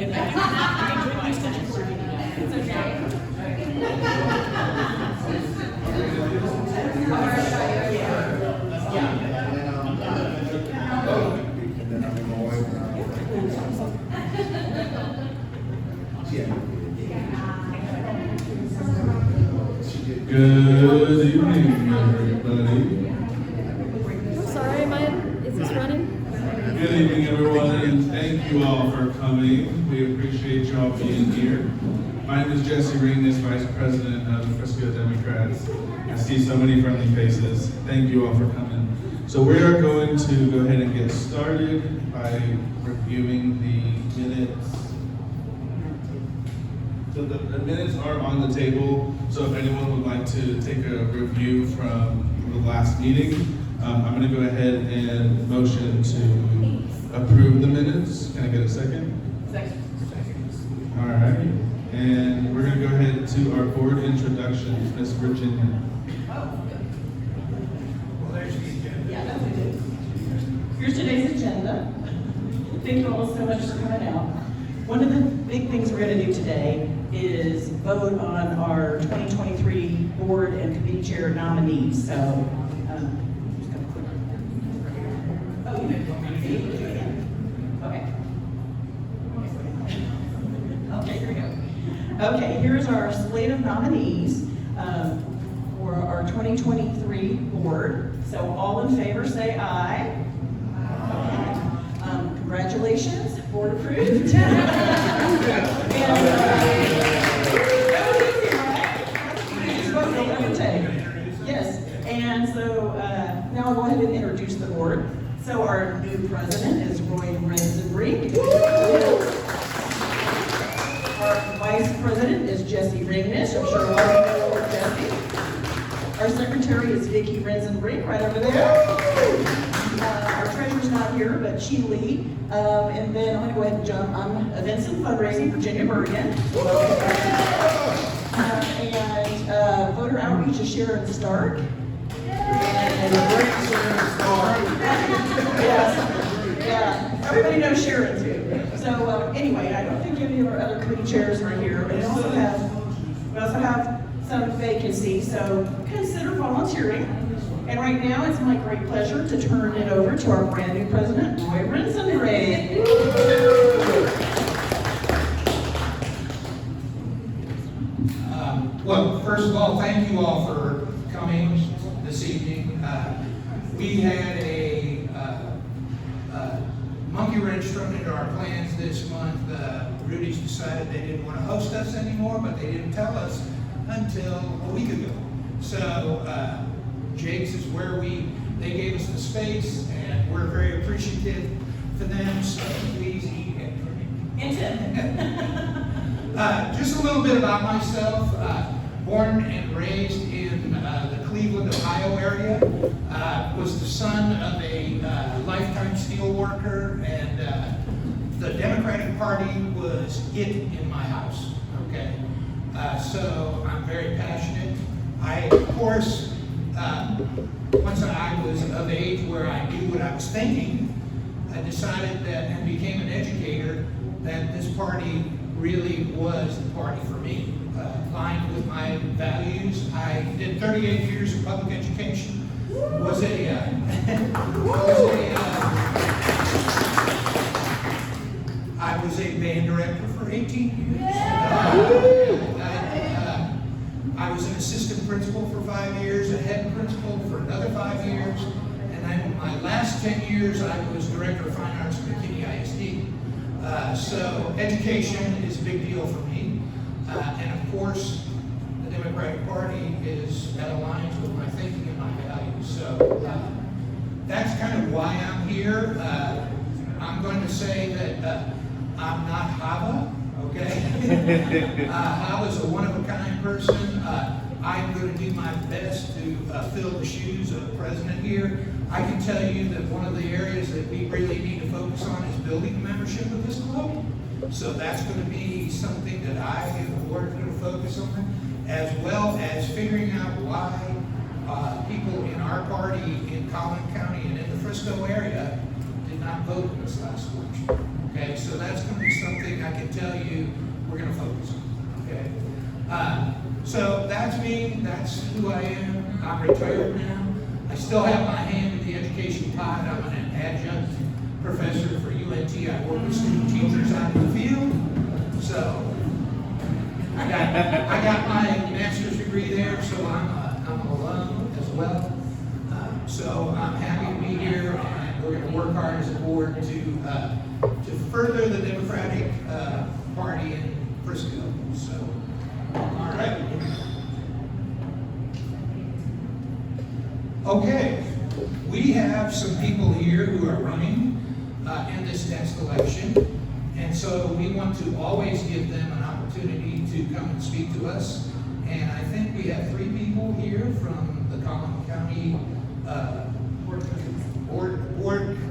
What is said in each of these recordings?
It's okay. Good evening, everybody. I'm sorry, is this running? Good evening, everyone, and thank you all for coming. We appreciate you all being here. My name is Jesse Ringnes, Vice President of the Frisco Democrats. I see so many friendly faces. Thank you all for coming. So we are going to go ahead and get started by reviewing the minutes. So the minutes are on the table, so if anyone would like to take a review from the last meeting, I'm going to go ahead and motion to approve the minutes. Can I get a second? Second. All right. And we're going to go ahead to our board introductions. Ms. Virginia. Well, there's the agenda. Yeah, that's it. Here's today's agenda. Thank you all so much for coming out. One of the big things we're going to do today is vote on our 2023 board and committee chair nominees. So, just gonna put oh, you may want me to see it again. Okay. Okay, here we go. Okay, here's our slate of nominees for our 2023 board. So all in favor say aye. Okay. Congratulations, board approved. Yes, and so now I'll go ahead and introduce the board. So our new president is Roy Rensenbrink. Our vice president is Jesse Ringnes. I'm sure a lot of you know Jesse. Our secretary is Vicki Rensenbrink, right over there. Our treasurer's not here, but she lead. And then I'm going to go ahead and jump on events and fundraising, Virginia Bergen. And voter outreach is Sharon Stark. And yes, yeah, everybody knows Sharon too. So anyway, I don't think any of our other committee chairs are here. But we also have some vacancies, so consider volunteering. And right now, it's my great pleasure to turn it over to our brand new president, Roy Rensenbrink. Well, first of all, thank you all for coming this evening. We had a monkey wrench thrown into our plans this month. Rudy's decided they didn't want to host us anymore, but they didn't tell us until a week ago. So Jake's is where they gave us the space, and we're very appreciative for them. So please eat and drink. Just a little bit about myself. Born and raised in the Cleveland, Ohio area. Was the son of a lifetime steel worker, and the Democratic Party was it in my house. Okay, so I'm very passionate. Of course, once I was of age where I knew what I was thinking, I decided that and became an educator that this party really was the party for me. Aligned with my values. I did 38 years of public education. I was a band director for 18 years. I was an assistant principal for 5 years, a head principal for another 5 years, and then my last 10 years I was director of fine arts for McKinney ISD. So education is a big deal for me, and of course the Democratic Party that aligns with my thinking and my values. So that's kind of why I'm here. I'm going to say that I'm not Hava, okay? Hava's a one-of-a-kind person. I'm going to do my best to fill the shoes of the president here. I can tell you that one of the areas that we really need to focus on is building membership of this club. So that's going to be something that I and the board are going to focus on, as well as figuring out why people in our party in Collin County and in the Frisco area did not vote in this last election. Okay, so that's going to be something everything I can tell you, we're going to focus on, okay? So that's me, that's who I am. I'm retired now. I still have my hand in the education pot. I'm an adjunct professor for UNT. I work with student teachers out in the field. So I got my master's degree there, so I'm an alum as well. So I'm happy to be here, and we're going to work hard as a board to further the Democratic Party in Frisco. So, all right. Okay, we have some people here who are running in this next election, and so we want to always give them an opportunity to come and speak to us. And I think we have 3 people here from the Collin County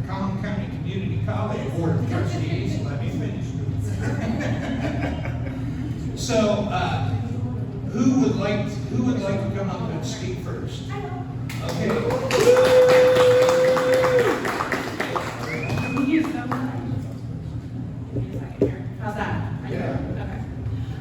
Collin County Community College Board of Trustees. Let me finish. So, who would like to come up and speak first? Okay. Thank you so much. Give me a second here. How's that? Yeah. Okay.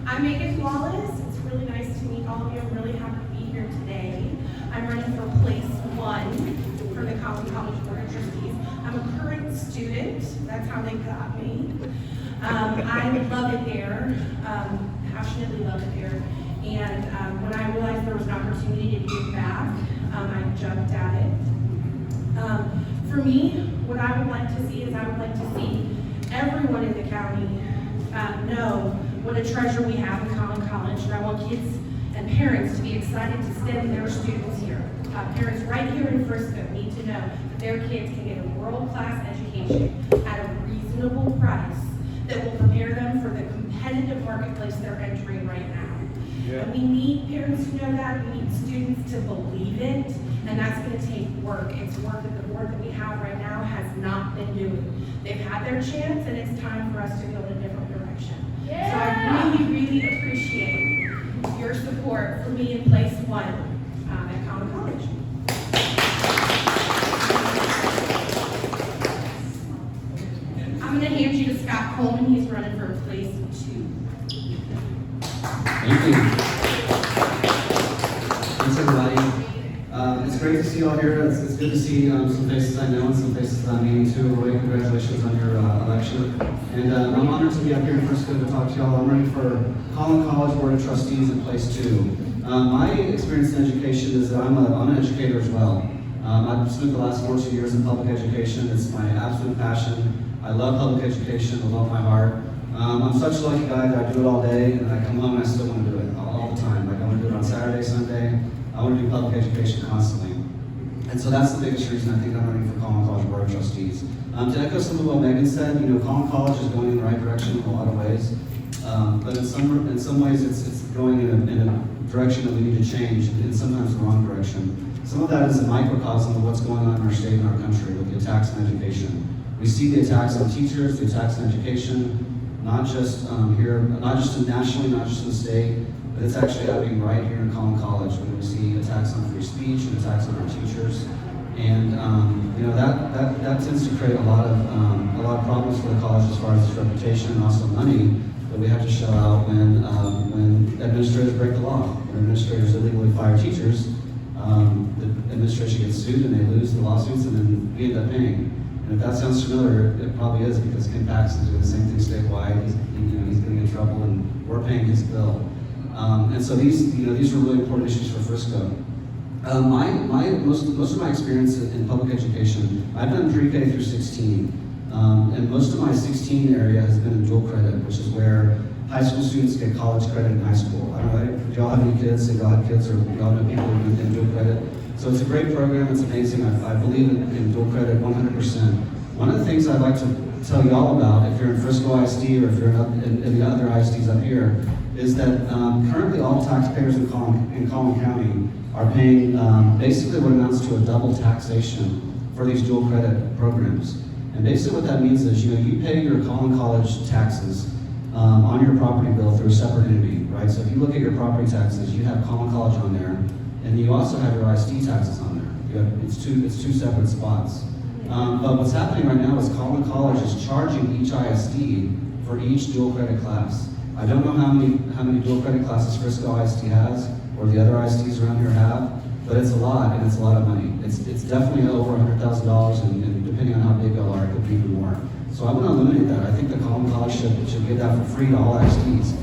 I'm Megan Wallace. It's really nice to meet all of you. I'm really happy to be here today. I'm running for place 1 for the Collin College Board of Trustees. I'm a current student. That's how they got me. I love it there. Passionately love it there. And when I realized there was an opportunity to give back, I jumped at it. For me, what I would like to see is I would like to see everyone in the county know what a treasure we have in Collin College. And I want kids and parents to be excited to send their students here. Parents right here in Frisco need to know that their kids can get a world-class education at a reasonable price that will prepare them for the competitive marketplace they're entering right now. Yeah. And we need parents to know that, we need students to believe it, and that's going to take work. It's work that the board that we have right now has not been doing. They've had their chance, and it's time for us to go in a different direction. Yeah. So I really, really appreciate your support for me in place 1 at Collin College. I'm going to hand you to Scott Coleman. He's running for place 2. Thank you. Thanks, everybody. It's great to see you all here. It's good to see some faces I know and some faces that I'm meeting too. Roy, congratulations on your election. And I'm honored to be up here in Frisco to talk to y'all. I'm running for Collin College Board of Trustees in place 2. My experience in education is that I'm an educator as well. I've spent the last 14 years in public education. It's my absolute passion. I love public education with all my heart. I'm such a lucky guy that I do it all day, and I come home and I still want to do it all the time. Like I want to do it on Saturday, Sunday. I want to do public education constantly. And so that's the biggest reason I think I'm running for Collin College Board of Trustees. To echo some of what Megan said, Collin College is going in the right direction in a lot of ways. But in some ways it's going in a direction that we need to change, and sometimes the wrong direction. Some of that is a microcosm of what's going on in our state and our country with the attacks on education. We see the attacks on teachers, the attacks on education, not just here, not just nationally, not just in the state, but it's actually happening right here in Collin College when we see attacks on free speech and attacks on our teachers. And that tends to create a lot of problems for the college as far as its reputation and also money that we have to shell out when administrators break the law. When administrators illegally fire teachers, the administration gets sued and they lose the lawsuits, and then we end up paying. And if that sounds familiar, it probably is, because Ken Paxton's doing the same thing statewide. He's getting in trouble, and we're paying his bill. And so these are really important issues for Frisco. Most of my experience in public education, I've done pre-K through 16, and most of my 16 area has been in dual credit, which is where high school students get college credit in high school. I don't know, do y'all have any kids? If y'all have kids, or y'all know people who do dual credit? So it's a great program. It's amazing. I believe in dual credit 100%. One of the things I'd like to tell y'all about, if you're in Frisco ISD or if you're in the other ISDs up here, is that currently all taxpayers in Collin County are paying basically what amounts to a double taxation for these dual credit programs. And basically what that means is, you pay your Collin College taxes on your property bill through a separate entity, right? So if you look at your property taxes, you have Collin College on there, and you also have your ISD taxes on there. It's two separate spots. But what's happening right now is Coleman College is charging each ISD for each dual credit class. I don't know how many dual credit classes Frisco ISD has, or the other ISDs around here have, but it's a lot, and it's a lot of money. It's definitely over $100,000, and depending on how big y'all are, it could be even more. So I want to eliminate that. I think the Coleman College should give that for free to all ISDs.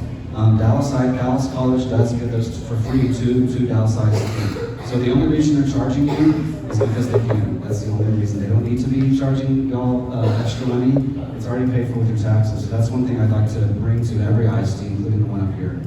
Dallas College does give those for free to Dallas ISD. So the only reason they're charging you is because they can. That's the only reason. They don't need to be charging y'all extra money. It's already paid for with your taxes. So that's one thing I'd like to bring to every ISD, including the one up here.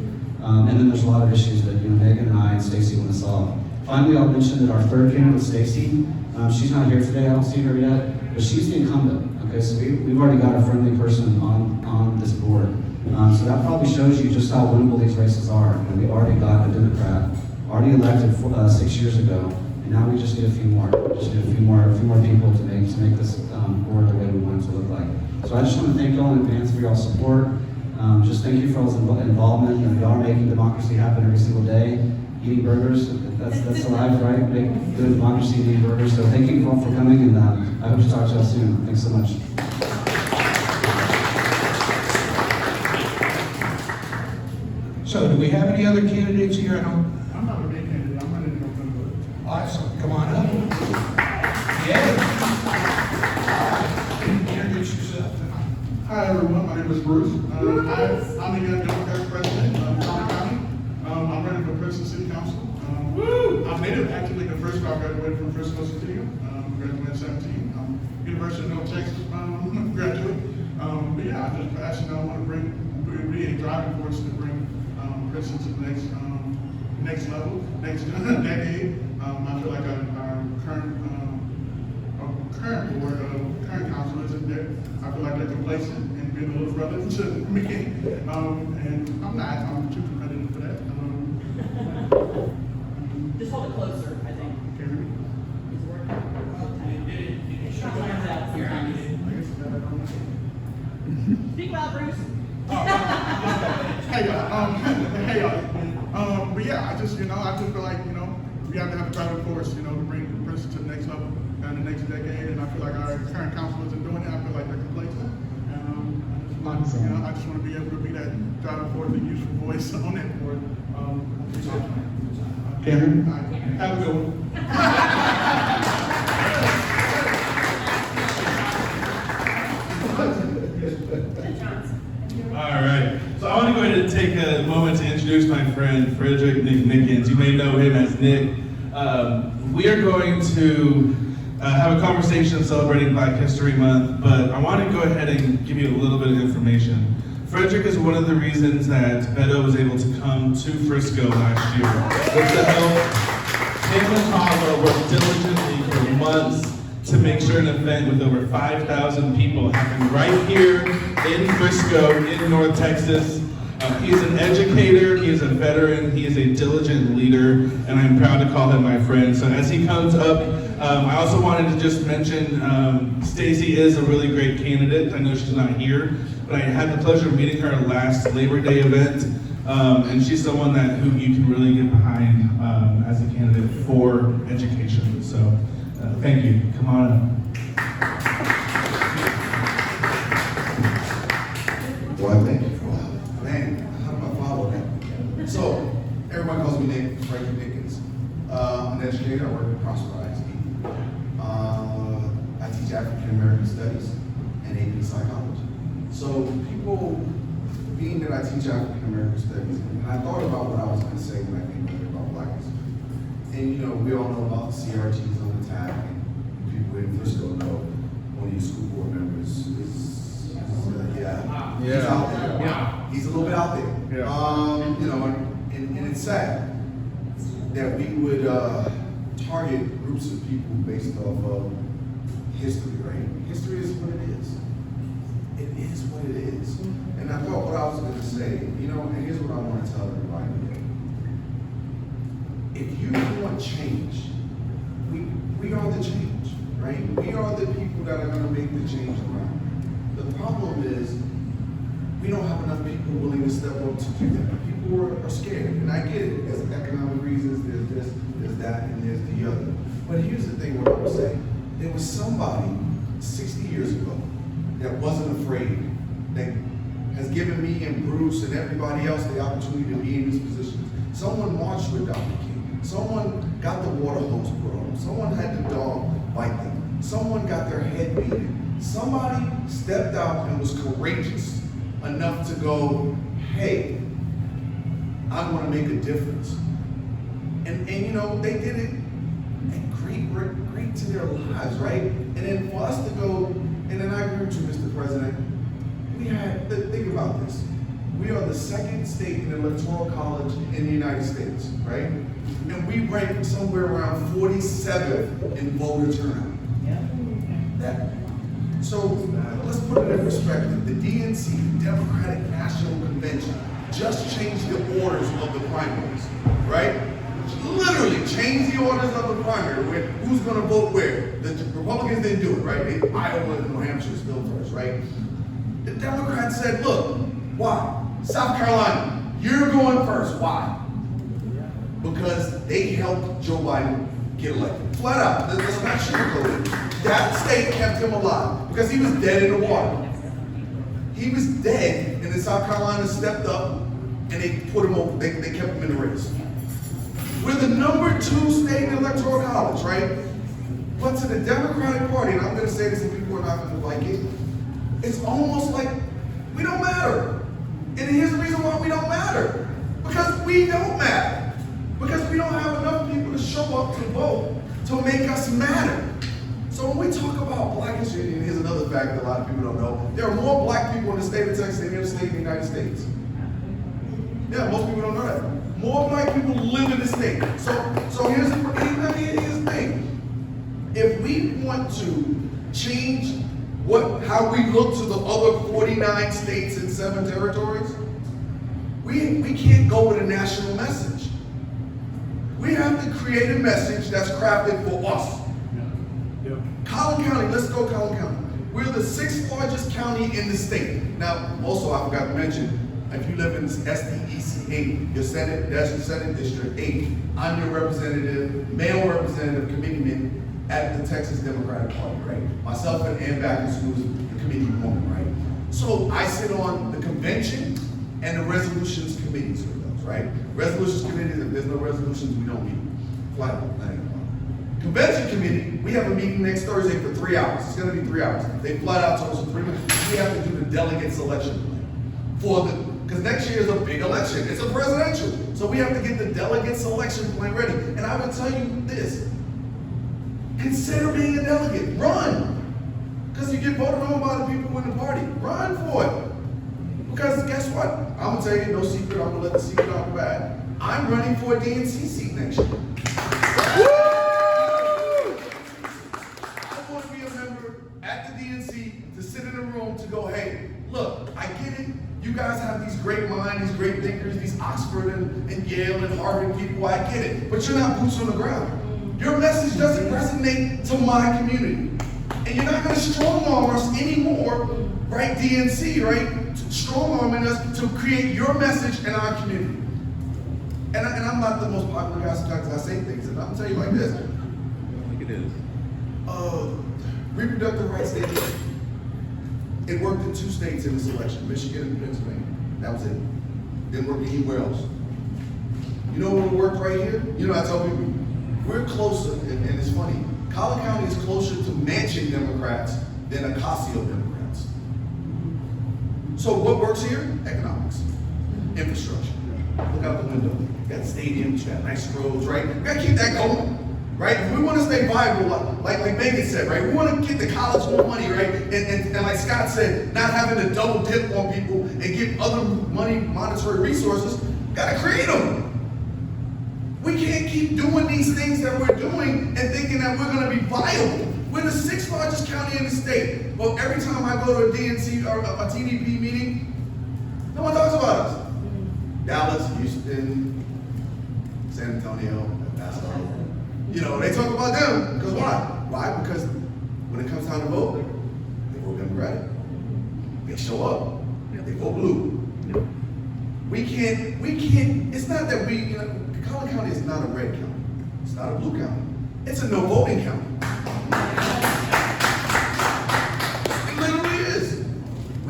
And then there's a lot of issues that Megan and I and Stacy want to solve. Finally, I'll mention that our third candidate, Stacy, she's not here today. I don't see her yet, but she's the incumbent. Okay, so we've already got a friendly person on this board. So that probably shows you just how winnable these races are. And we already got a Democrat, already elected 6 years ago, and now we just need a few more. Just need a few more people to make this board the way we want it to look like. So I just want to thank y'all in advance for y'all's support. Just thank you for y'all's involvement. Y'all are making democracy happen every single day. Eating burgers, that's alive, right? Making good democracy and eating burgers. So thank you all for coming, and I hope to talk to y'all soon. Thanks so much. So do we have any other candidates here? I'm not a big candidate. I'm running in November. Awesome. Come on up. Yeah. Introduce yourself. Hi, everyone. My name is Bruce. I'm the young Democratic president of Coleman County. I'm running for Princeton City Council. I'm native actually to Frisco. I graduated from Frisco City. Graduated in 17. University of North Texas graduate. But yeah, I'm just passionate. I want to be a driving force to bring Princeton to the next level, next decade. I feel like our current board, current council isn't there. I feel like they're complacent and being a little brother to me. And I'm not. I'm too competitive for that. Just hold it closer, I think. Can you hear me? Speak loud, Bruce. Hey y'all. But yeah, I just feel like, we have to have a driving force, to bring Princeton to the next level and the next decade. And I feel like our current council isn't doing it. I feel like they're complacent. I just want to be able to be that driving force, the useful voice on that board. Cameron? Have a good one. All right. So I want to go ahead and take a moment to introduce my friend Frederick Nick Nickens. You may know him as Nick. We are going to have a conversation celebrating Black History Month, but I want to go ahead and give you a little bit of information. Frederick is one of the reasons that Beto was able to come to Frisco last year. With the help, him and Pablo worked diligently for months to make sure an event with over 5,000 people happened right here in Frisco, in North Texas. He is an educator, he is a veteran, he is a diligent leader, and I'm proud to call him my friend. So as he comes up, I also wanted to just mention Stacy is a really great candidate. I know she's not here, but I had the pleasure of meeting her at last Labor Day event, and she's someone who you can really get behind as a candidate for education. So thank you. Come on up. Boy, thank you. Wow. Man, how do I follow that? So, everyone calls me Nick, Frederick Nickens. I'm an educator. I work at Prosper ISD. I teach African American Studies and AP Psychology. So, being that I teach African American Studies, and I thought about what I was going to say when I came up about Black history. And we all know about the CRTs on attack, and people in Frisco know one of your school board members is he's out there. Yeah. He's a little bit out there. Yeah. And it's sad that we would target groups of people based off of history, right? History is what it is. It is what it is. And I thought what I was going to say, and here's what I want to tell everybody today. If you want change, we are the change, right? We are the people that are going to make the change around. The problem is we don't have enough people willing to step up to do that. People are scared, and I get it. There's economic reasons, there's this, there's that, and there's the other. But here's the thing what I would say. there was somebody 60 years ago that wasn't afraid, that has given me and Bruce and everybody else the opportunity to be in these positions. Someone marched with Dr. King. Someone got the water hose put on. Someone had the dog bite them. Someone got their head beaten. Somebody stepped out and was courageous enough to go, hey, I want to make a difference. And you know, they did it great to their lives, right? And then for us to go, and then I agree with you, Mr. President, we had, think about this. We are the second state in the Electoral College in the United States, right? And we rank somewhere around 47th in voter turnout. So let's put it in perspective. The DNC, the Democratic National Convention, just changed the orders of the primaries, right? Literally changed the orders of the primary, where who's going to vote where. The Republicans didn't do it, right? Iowa and New Hampshire still first, right? The Democrats said, look, why? South Carolina, you're going first. Why? Because they helped Joe Biden get elected. Flat out. Let's not sugarcoat it. That state kept him alive because he was dead in the water. He was dead, and then South Carolina stepped up and they put him over. They kept him in the race. We're the #2 state in the Electoral College, right? But to the Democratic Party, and I'm going to say this and people are not going to like it, it's almost like we don't matter. And here's the reason why we don't matter. Because we don't matter. Because we don't have enough people to show up to vote to make us matter. So when we talk about black history, and here's another fact that a lot of people don't know, there are more black people in the state of Texas than any other state in the United States. Yeah, most people don't know that. More black people live in the state. So here's the thing. If we want to change how we look to the other 49 states and 7 territories, we can't go with a national message. We have to create a message that's crafted for us. Collin County, let's go Collin County. We're the 6th largest county in the state. Now, also I forgot to mention, if you live in SDEC 8, your Senate, that's your Senate District 8, I'm your representative, male representative committeeman at the Texas Democratic Party, right? Myself and Ann Backus, who's the committee woman, right? So I sit on the convention and the resolutions committees for those, right? Resolutions committees, if there's no resolutions, we don't meet. Flat out, that ain't fun. Convention committee, we have a meeting next Thursday for 3 hours. It's gonna be 3 hours. They flat out told us in 3 minutes, we have to do the delegate selection plan because next year is a big election. It's a presidential. So we have to get the delegate selection plan ready. And I will tell you this, consider being a delegate, run. Because you get voted on by the people in the party, run for it. Because guess what? I'm gonna tell you, no secret, I'm gonna let the secret out the bag. I'm running for a DNC seat next year. I want to be a member at the DNC to sit in a room to go, hey, look, I get it. You guys have these great minds, these great thinkers, these Oxford and Yale and Harvard people, I get it. But you're not boots on the ground. Your message doesn't resonate to my community. And you're not going to strong arm us anymore, right, DNC, right? Strong arming us to create your message in our community. And I'm not the most popular guy sometimes I say things, and I'm going to tell you like this. I think it is. Reproductive rights, it worked in 2 states in this election, Michigan and Pennsylvania. That was it. Didn't work anywhere else. You know what worked right here? You know, I tell people, we're closer, and it's funny, Collin County is closer to Manchin Democrats than Ocasio Democrats. So what works here? Economics, infrastructure. Look out the window. You got stadiums, you got nice roads, right? We gotta keep that going. Right? If we want to stay viable, like Megan said, right? We want to get the college more money, right? And like Scott said, not having to double dip on people and give other monetary resources, gotta create them. We can't keep doing these things that we're doing and thinking that we're going to be viable. We're the 6th largest county in the state. But every time I go to a DNC or a TDP meeting, no one talks about us. Dallas, Houston, San Antonio, Nassau. You know, they talk about them, because why? Why? Because when it comes time to vote, they vote Democratic. They show up, they vote blue. We can't, it's not that Collin County is not a red county. It's not a blue county. It's a no voting county.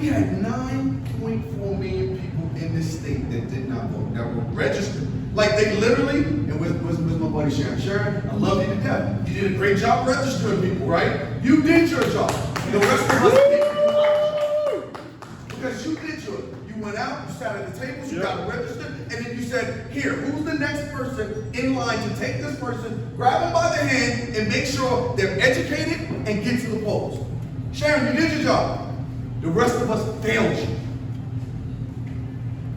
We had 9.4 million people in this state that did not vote, that were registered. Like they literally, and with my buddy Sharon. Sharon, I love you to death. You did a great job registering people, right? You did your job. The rest of us didn't do our job. Because you did yours. You went out, you sat at the tables, you got registered, and then you said, here, who's the next person in line to take this person, grab them by the hand, and make sure they're educated and get to the polls. Sharon, you did your job. The rest of us failed you.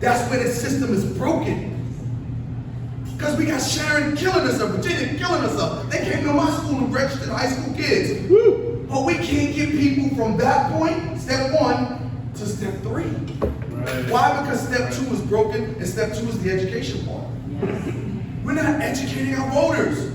That's where the system is broken. Because we got Sharon killing us up, Virginia killing us up. They came to my school and registered high school kids. Woo. But we can't get people from that point, step 1, to step 3. Right. Why? Because step 2 is broken and step 2 is the education part. Yes. We're not educating our voters.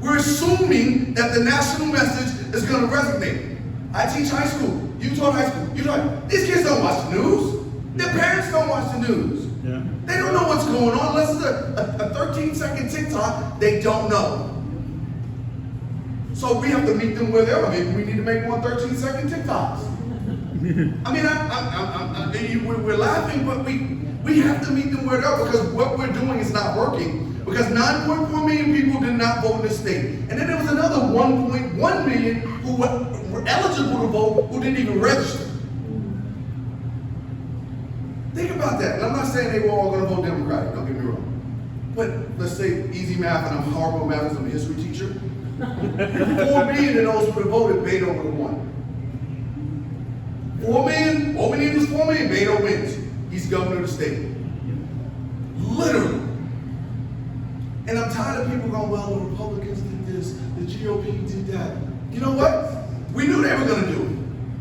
We're assuming that the national message is going to resonate. I teach high school. You taught high school. You taught. These kids don't watch the news. Their parents don't watch the news. Yeah. They don't know what's going on unless it's a 13-second TikTok. They don't know. So we have to meet them where they are. Maybe we need to make more 13-second TikToks. I mean, we're laughing, but we have to meet them where they are because what we're doing is not working. Because 9.4 million people did not vote in this state. And then there was another 1.1 million who were eligible to vote who didn't even register. Think about that. And I'm not saying they were all going to vote Democratic, don't get me wrong. But let's say easy math, and I'm horrible at math as I'm a history teacher. 4 million of those would have voted, Beto would have won. 4 million, all we need was 4 million, Beto wins. He's governor of the state. Literally. And I'm tired of people going, well, the Republicans did this, the GOP did that. You know what? We knew they were going to do it.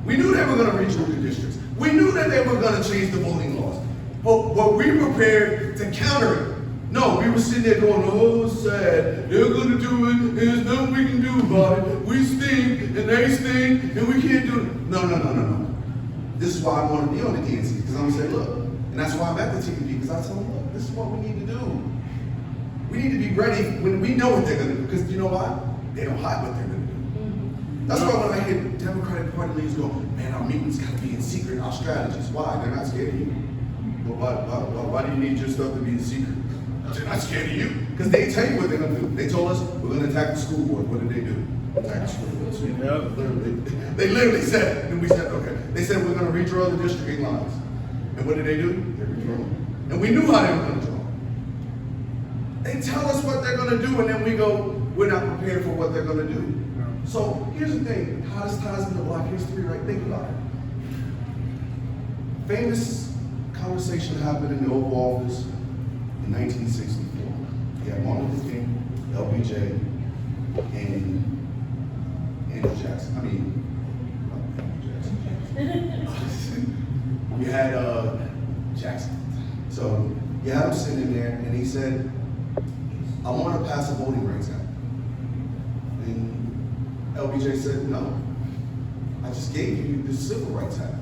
We knew they were going to redraw the districts. We knew that they were going to change the voting laws. But were we prepared to counter it? No, we were sitting there going, oh, sad. They're going to do it. There's nothing we can do about it. We stink, and they stink, and we can't do it. No. This is why I want to be on the DNC, because I'm going to say, look, and that's why I'm at the TPP, because I tell them, look, this is what we need to do. We need to be ready when we know what they're going to do, because you know why? They don't hide what they're going to do. That's why when I hear Democratic Party leaders go, man, our meetings got to be in secret, our strategies. Why? They're not scared of you. Well, why do you need your stuff to be in secret? They're not scared of you. Because they tell you what they're going to do. They told us, we're going to attack the school board. What did they do? Attack the school board. They literally said, and we said, okay. They said, we're going to redraw the districting lines. And what did they do? They redrew them. And we knew how they were going to draw. They tell us what they're going to do, and then we go, we're not prepared for what they're going to do. So here's the thing, how this ties into Black history, right? Think about it. Famous conversation happened in the Oval Office in 1964. You had Martin Luther King, LBJ, and Andrew Jackson. You had Jackson. So you had him sitting there, and he said, I want to pass a Voting Rights Act. And LBJ said, no, I just gave you the Civil Rights Act.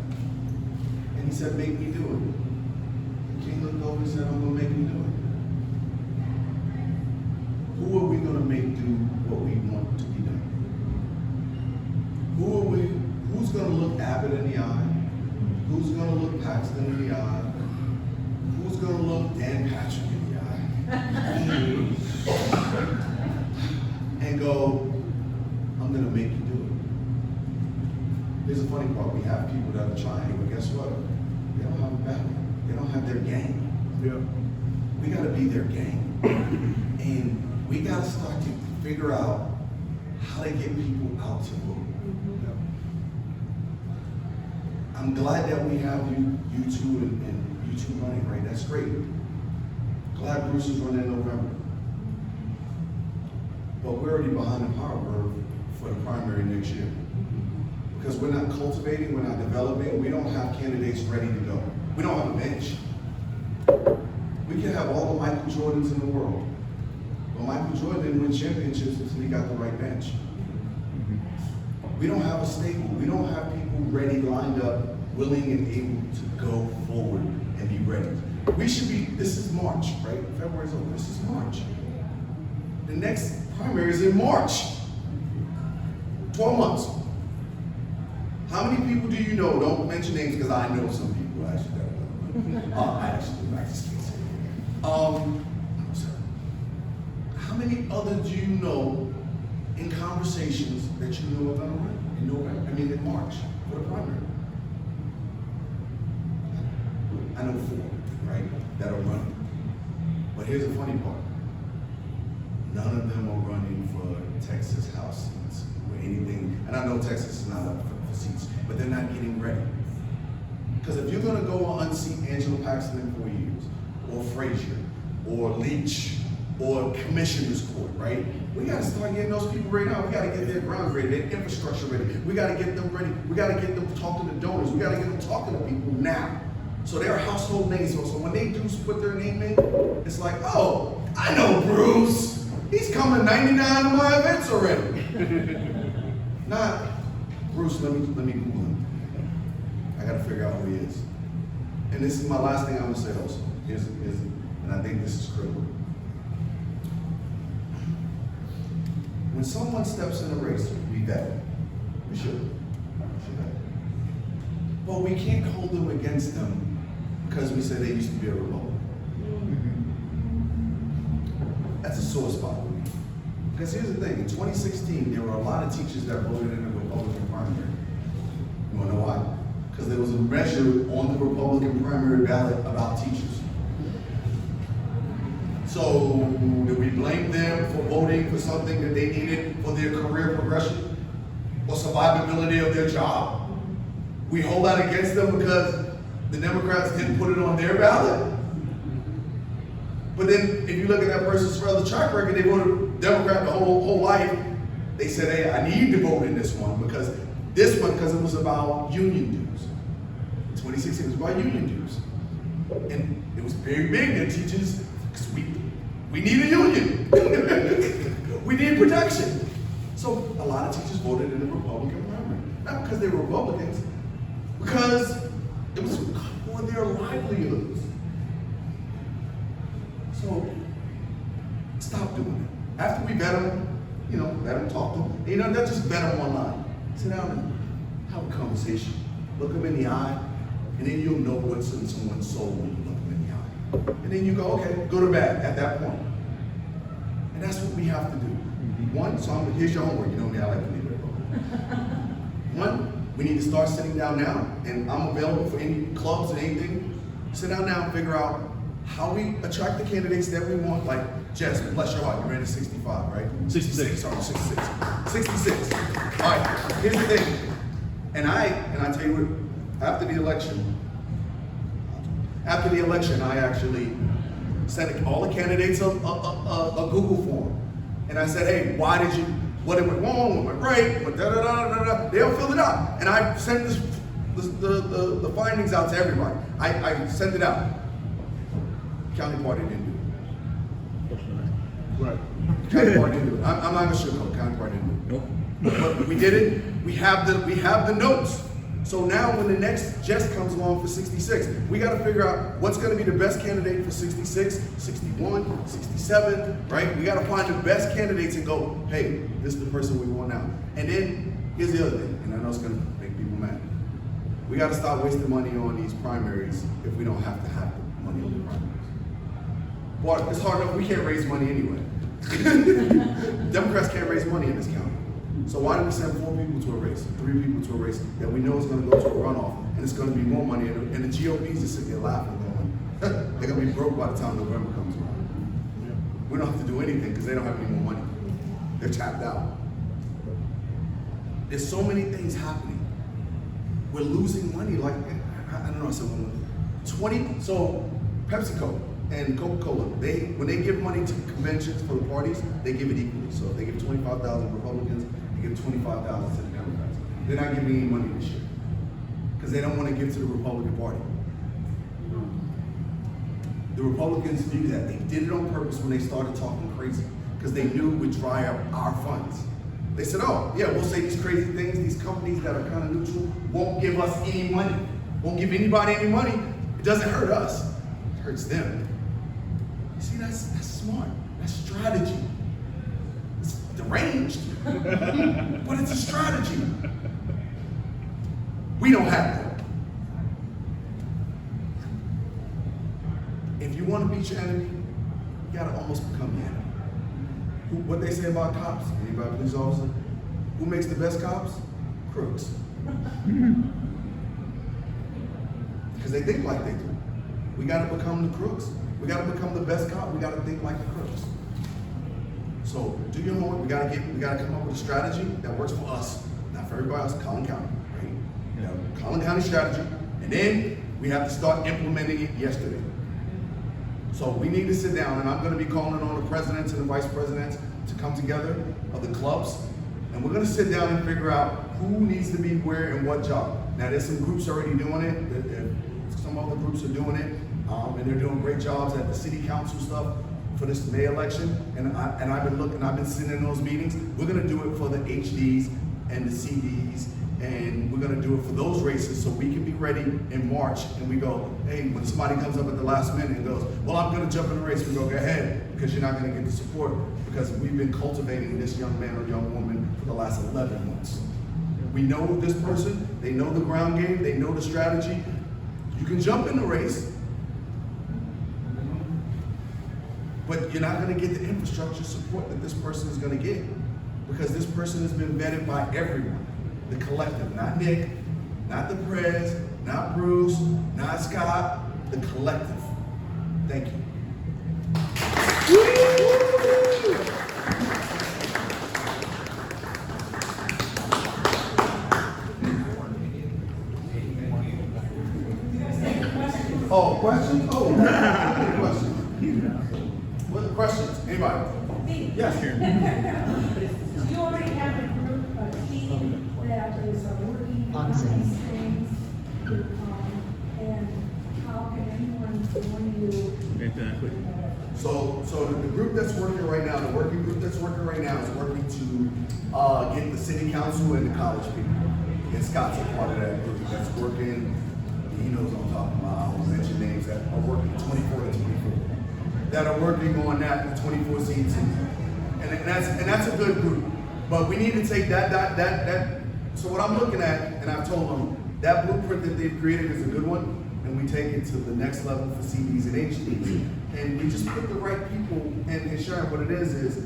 And he said, make me do it. And King looked over and said, I'm going to make you do it. Who are we going to make do what we want to be done? Who's going to look Abbott in the eye? Who's going to look Paxton in the eye? Who's going to look Dan Patrick in the eye? And go, I'm going to make you do it. There's a funny part. We have people that are trying, but guess what? They don't have a battle. They don't have their gang. Yeah. We got to be their gang. And we got to start to figure out how to get people out to vote. Yeah. I'm glad that we have you two and you two running, right? That's great. Glad Bruce is running in November. But we're already behind the power curve for the primary next year. Because we're not cultivating, we're not developing, we don't have candidates ready to go. We don't have a bench. We can have all the Michael Jordans in the world. But Michael Jordan didn't win championships until he got the right bench. We don't have a stable. We don't have people ready, lined up, willing and able to go forward and be ready. We should be, this is March, right? February's over, this is March. The next primary is in March. 12 months. How many people do you know, don't mention names because I know some people actually that I just can't say. I'm sorry. How many others do you know in conversations that you know are going to run in November? I mean in March for the primary? I know 4, right, that are running. But here's the funny part. None of them are running for Texas House seats or anything. And I know Texas is not up for seats, but they're not getting ready. Because if you're going to go unseat Angela Paxton in 4 years, or Frazier, or Leach, or Commissioner's Court, right? We got to start getting those people ready now. We got to get their ground ready, their infrastructure ready. We got to get them ready. We got to get them talking to donors. We got to get them talking to people now. So they're household names. So when they do put their name in, it's like, oh, I know Bruce. He's coming 99 of my events already. Not Bruce, let me Google him. I gotta figure out who he is. And this is my last thing I'm gonna say also. And I think this is critical. When someone steps in a race, we vet. We should. But we can't hold them against them because we say they used to be a Republican. That's a sore spot for me. Because here's the thing, in 2016, there were a lot of teachers that voted in the Republican primary. You wanna know why? Because there was a measure on the Republican primary ballot about teachers. So, do we blame them for voting for something that they needed for their career progression or survivability of their job? We hold that against them because the Democrats didn't put it on their ballot? But then, if you look at that person's further track record, they voted Democrat the whole life. They said, hey, I need to vote in this one because it was about union dues. 2016 was about union dues. And it was very big that teachers, because we need a union. We need protection. So a lot of teachers voted in the Republican primary. Not because they were Republicans, because it was for their livelihoods. So stop doing it. After we vet them, talk to them, not just vet them online. Sit down and have a conversation. Look them in the eye, and then you'll know what's in someone's soul when you look them in the eye. And then you go, okay, good or bad at that point. And that's what we have to do. One, here's your homework. You know me, I like to leave it. One, we need to start sitting down now, and I'm available for any clubs and anything. Sit down now and figure out how we attract the candidates that we want. Like Jess, bless your heart, you ran to 65, right? 66, sorry, 66. 66. All right, here's the thing. And I tell you what, after the election, I actually sent all the candidates a Google form. And I said, hey, what went wrong, what went right, what da-da-da-da-da. They all filled it out. And I sent the findings out to everybody. I sent it out. County party didn't do it. Right. County party didn't do it. I'm not gonna sugarcoat. County party didn't do it. Nope. But we did it. We have the notes. So now when the next Jess comes along for 66, we got to figure out what's going to be the best candidate for 66, 61, 67, right? We got to find the best candidates and go, hey, this is the person we want now. And then here's the other thing, and I know it's going to make people mad. We got to stop wasting money on these primaries if we don't have to have money on the primaries. Well, it's hard enough, we can't raise money anyway. Democrats can't raise money in this county. So why do we send 4 people to a race, 3 people to a race that we know is going to go to a runoff, and it's going to be more money, and the GOP's just sitting there laughing, going, they're going to be broke by the time November comes around. We don't have to do anything because they don't have any more money. They're tapped out. There's so many things happening. We're losing money. Like, I don't know, so PepsiCo and Coca-Cola, when they give money to conventions for the parties, they give it equally. So if they give 25,000 Republicans, they give 25,000 to the Democrats. They're not giving any money this year because they don't want to give to the Republican Party. The Republicans knew that. They did it on purpose when they started talking crazy because they knew it would dry up our funds. They said, oh, yeah, we'll say these crazy things. These companies that are kind of neutral won't give us any money. Won't give anybody any money. It doesn't hurt us. It hurts them. You see, that's smart. That's strategy. It's deranged, but it's a strategy. We don't have that. If you want to beat your enemy, you gotta almost become the enemy. What they say about cops? Anybody police officer? Who makes the best cops? Crooks. Because they think like they do. We gotta become the crooks. We gotta become the best cop. We gotta think like the crooks. So do your homework. We gotta come up with a strategy that works for us, not for everybody else. Collin County, right? You know, Collin County strategy, and then we have to start implementing it yesterday. So we need to sit down, and I'm going to be calling on the presidents and the vice presidents to come together of the clubs, and we're going to sit down and figure out who needs to be where and what job. Now, there's some groups already doing it. Some other groups are doing it, and they're doing great jobs at the city council stuff for this May election. And I've been sitting in those meetings. We're going to do it for the HDs and the CDs. And we're gonna do it for those races so we can be ready in March. And we go, hey, when somebody comes up at the last minute and goes, well, I'm gonna jump in the race, we go ahead, because you're not gonna get the support, because we've been cultivating this young man or young woman for the last 11 months. We know this person, they know the ground game, they know the strategy. You can jump in the race, but you're not gonna get the infrastructure support that this person is gonna get, because this person has been vetted by everyone. The collective, not Nick, not the Prez, not Bruce, not Scott, the collective. Thank you. Oh, questions? Oh, any questions? What are the questions? Anybody? Yes, here. Do you already have a group, a team that is working on these things? And how can anyone join you? Exactly. So the group that's working right now, the working group that's working right now is working to get the city council and the college people. And Scott's a part of that group that's working. He knows what I'm talking about. I won't mention names that are working 24 to 24. That are working on that, the 24 seats. And that's a good group. But we need to take that. So what I'm looking at, and I've told them, that blueprint that they've created is a good one, and we take it to the next level for CDs and HDs. And we just put the right people, and Sharon, what it is,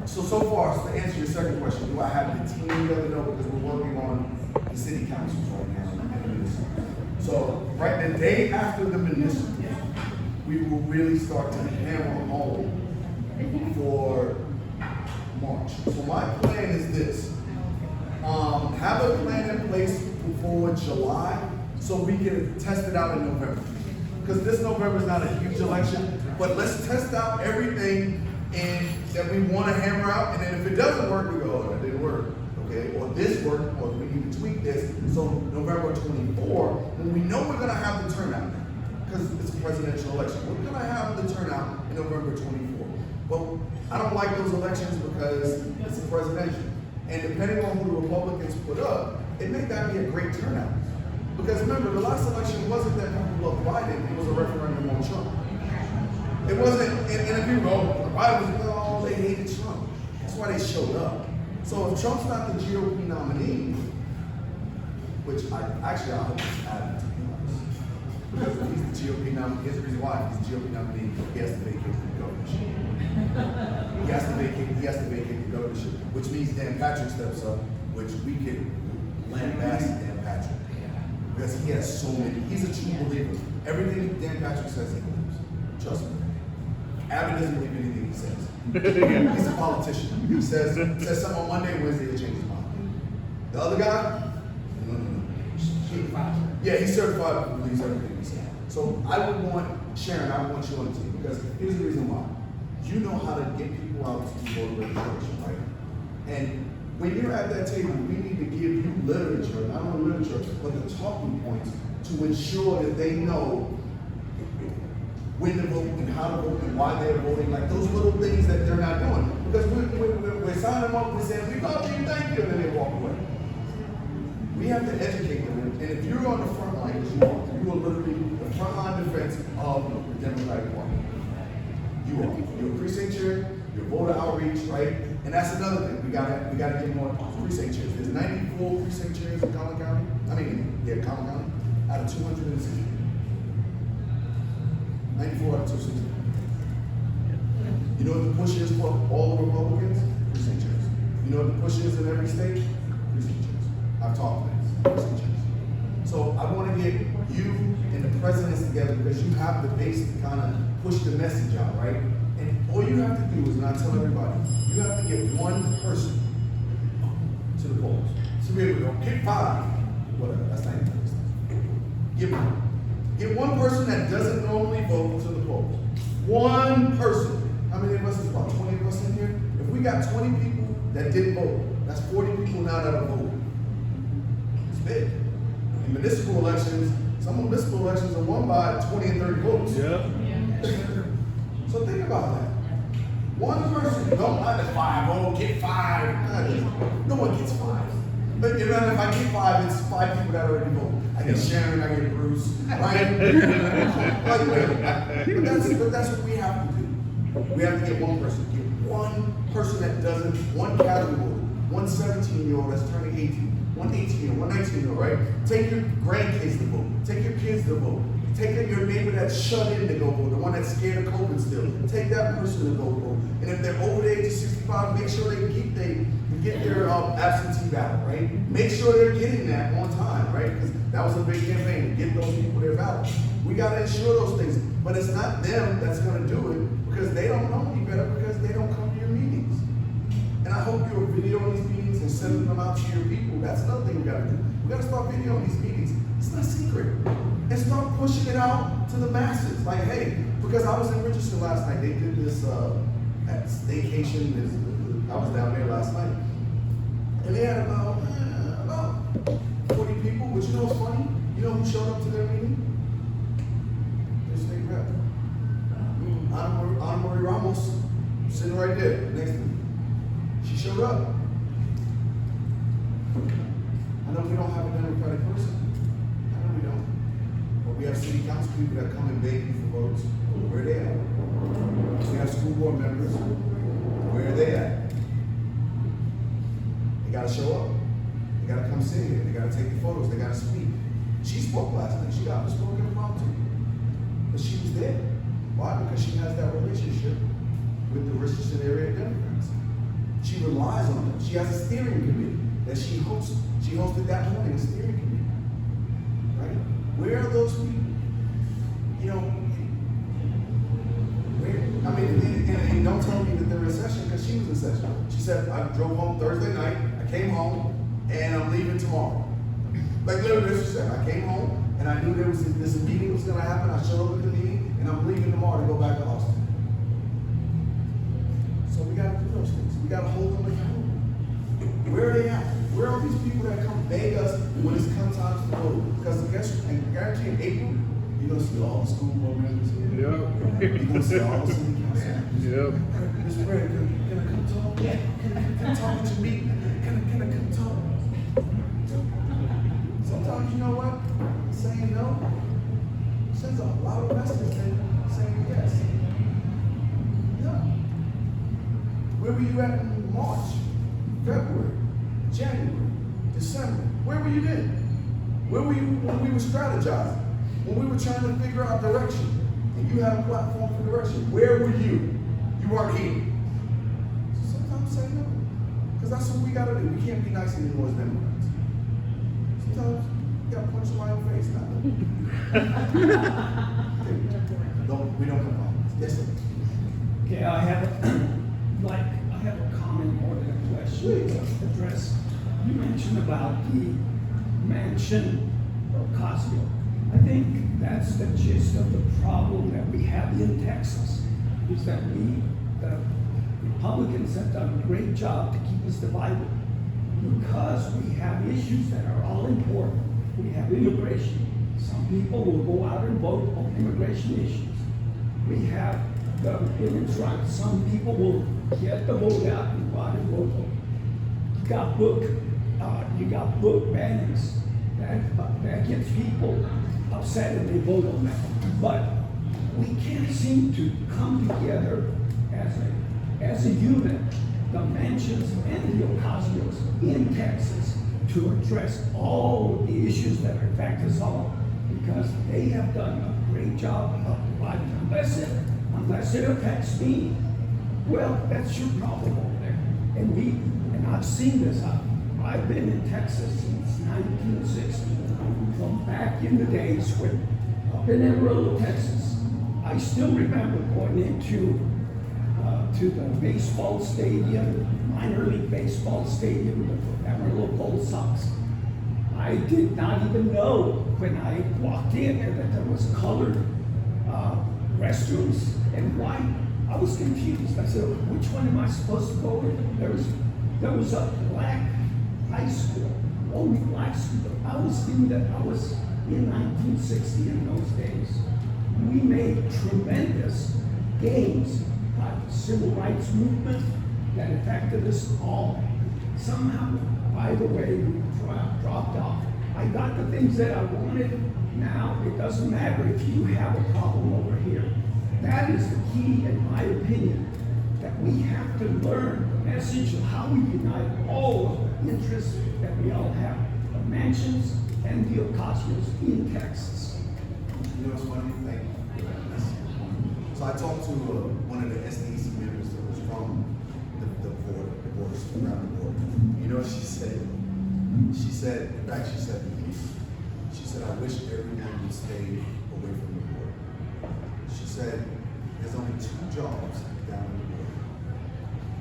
so far, to answer your second question, do I have the team together? No, because we're working on the city councils right now. So, right, the day after the municipal, we will really start to hammer home for March. So my plan is this. Have a plan in place before July so we can test it out in November. Because this November is not a huge election, but let's test out everything and that we want to hammer out, and then if it doesn't work, we go, oh, that didn't work, okay? Or this worked, or we need to tweak this. So November 24, when we know we're going to have the turnout, because it's a presidential election, we're going to have the turnout in November 24. But I don't like those elections because it's a presidential. And depending on who the Republicans put up, it may not be a great turnout. Because remember, the last election wasn't that people loved Biden, it was a referendum on Trump. It wasn't, and if people go, Biden was, oh, they hated Trump. That's why they showed up. So if Trump's not the GOP nominee, which I hope he's added to be honest. Because if he's the GOP nominee, here's the reason why. If he's the GOP nominee, he has to vacate the governorship. He has to vacate the governorship, which means Dan Patrick steps up, which we can lambast Dan Patrick. Because he has so many, he's a true believer. Everything Dan Patrick says, he believes. Trust me. Abbott doesn't believe anything he says. He's a politician. He says something on Monday, Wednesday, he'll change his mind. The other guy, no. Yeah, he's certified to believes everything he says. So I would want, Sharon, I would want you on the team, because here's the reason why. You know how to get people out to voter registration, right? And when you're at that table, we need to give you literature, not only literature, but the talking points to ensure that they know when to vote and how to vote and why they're voting, like those little things that they're not doing. Because we're signing them up, we're saying, we love you, thank you, and then they walk away. We have to educate them, and if you're on the front line, as you are literally the front line defense of the Democratic Party. You are. You're a precinct chair, you're voter outreach, right? And that's another thing. We gotta get more precinct chairs. There's 94 precinct chairs in Collin County. Collin County, out of 260. 94 out of 260. You know what the push is for all the Republicans? Precinct chairs. You know what the push is in every state? Precinct chairs. I've talked to this. Precinct chairs. So I want to get you and the presidents together because you have the base to kind of push the message out, right? And all you have to do is, and I tell everybody, you have to get one person to the polls. So we go, get 5. Whatever, that's not even Get one person that doesn't normally vote to the polls. One person. How many of us is about 20 of us in here? If we got 20 people that didn't vote, that's 40 people now that are voting. It's big. In municipal elections, some municipal elections are won by 20 and 30 votes. Yep. So think about that. One person, don't let the 5, get 5. No one gets 5. But if I get 5, it's 5 people that already vote. I get Sharon, I get Bruce, right? but that's what we have to do. We have to get one person. Get one person that doesn't, one casual voter, one 17-year-old that's turning 18, one 18-year-old, one 19-year-old, right? Take your grandkids to vote. Take your kids to vote. Take your neighbor that's shut in to go vote, the one that's scared of COVID still. Take that person to go vote. And if they're over the age of 65, make sure they get their absentee ballot, right? Make sure they're getting that on time, right? Because that was a big campaign, to get those people their ballot. We got to ensure those things. But it's not them that's going to do it because they don't know any better because they don't come to your meetings. And I hope you're videoing these meetings and sending them out to your people. That's another thing we got to do. We got to start videoing these meetings. It's not secret. And start pushing it out to the masses. Like, hey, because I was in Richardson last night. They did this at staycation. I was down there last night. And they had about 40 people. But you know what's funny? You know who showed up to their meeting? Their state rep. Ana Marie Ramos, sitting right there next to me. She showed up. I know we don't have a Democratic person. I know we don't. But we have city council people that come and beg you for votes. Where are they at? We have school board members. Where are they at? They gotta show up. They gotta come sit here. They gotta take the photos. They gotta speak. She spoke last night. She got spoken about too. But she was there. Why? Because she has that relationship with the Richardson area Democrats. She relies on them. She has a steering committee that she hosts. She hosted that morning, a steering committee. Right? Where are those people? You know, and don't tell me that they're in session because she was in session. She said, I drove home Thursday night, I came home, and I'm leaving tomorrow. Like literally, this she said, I came home, and I knew this meeting was gonna happen. I showed up at the meeting, and I'm leaving tomorrow to go back to Austin. So we gotta do those things. We gotta hold them accountable. Where are they at? Where are these people that come beg us when it's come time to vote? Because I guarantee in April, you're gonna see all the school board members here. Yep. You're gonna see all the city council. Yep. Mr. Brady, can I come talk? Yeah. Can I talk to me? Can I come talk? Sometimes you know what? Saying no sends a lot of messages saying yes. Yeah. Where were you at in March, February, January, December? Where were you then? Where were you when we were strategizing? When we were trying to figure out direction? And you had a platform for direction. Where were you? You weren't here. So sometimes say no. Because that's what we gotta do. We can't be nice anymore as Democrats. Sometimes you gotta punch somebody in the face now. We don't come on. Yes, sir. Okay, I have a comment more than a question to address. You mentioned about the mansion or Cosmo. I think that's the gist of the problem that we have in Texas, is that the Republicans have done a great job to keep us divided because we have issues that are all important. We have immigration. Some people will go out and vote on immigration issues. We have the women's rights. Some people will get the vote out and go out and vote. You got book bannings that gets people upset and they vote on that. But we can't seem to come together as a unit the Mansions and the Ocasios in Texas to address all the issues that affect us all, because they have done a great job of providing, unless it affects me, well, that's your problem over there. And I've seen this. I've been in Texas since 1960, from back in the days when, up in Amarillo, Texas, I still remember going into to the baseball stadium, minor league baseball stadium, the Amarillo Gold Sox. I did not even know when I walked in there that there was colored restrooms and white. I was confused. I said, which one am I supposed to go in? There was a black high school, only black school. I was thinking that I was in 1960 in those days. We made tremendous gains by the civil rights movement that affected us all. Somehow, by the way, we dropped off. I got the things that I wanted. Now, it doesn't matter if you have a problem over here. That is the key, in my opinion, that we have to learn the message of how we unite all of the interests that we all have, the Mansions and the Ocasios in Texas. You know what's funny? Thank you. So I talked to one of the SDC members that was from the border, around the border. You know what she said? She said, in fact, she said, I wish everyone would stay away from the border. She said, there's only 2 jobs down the border.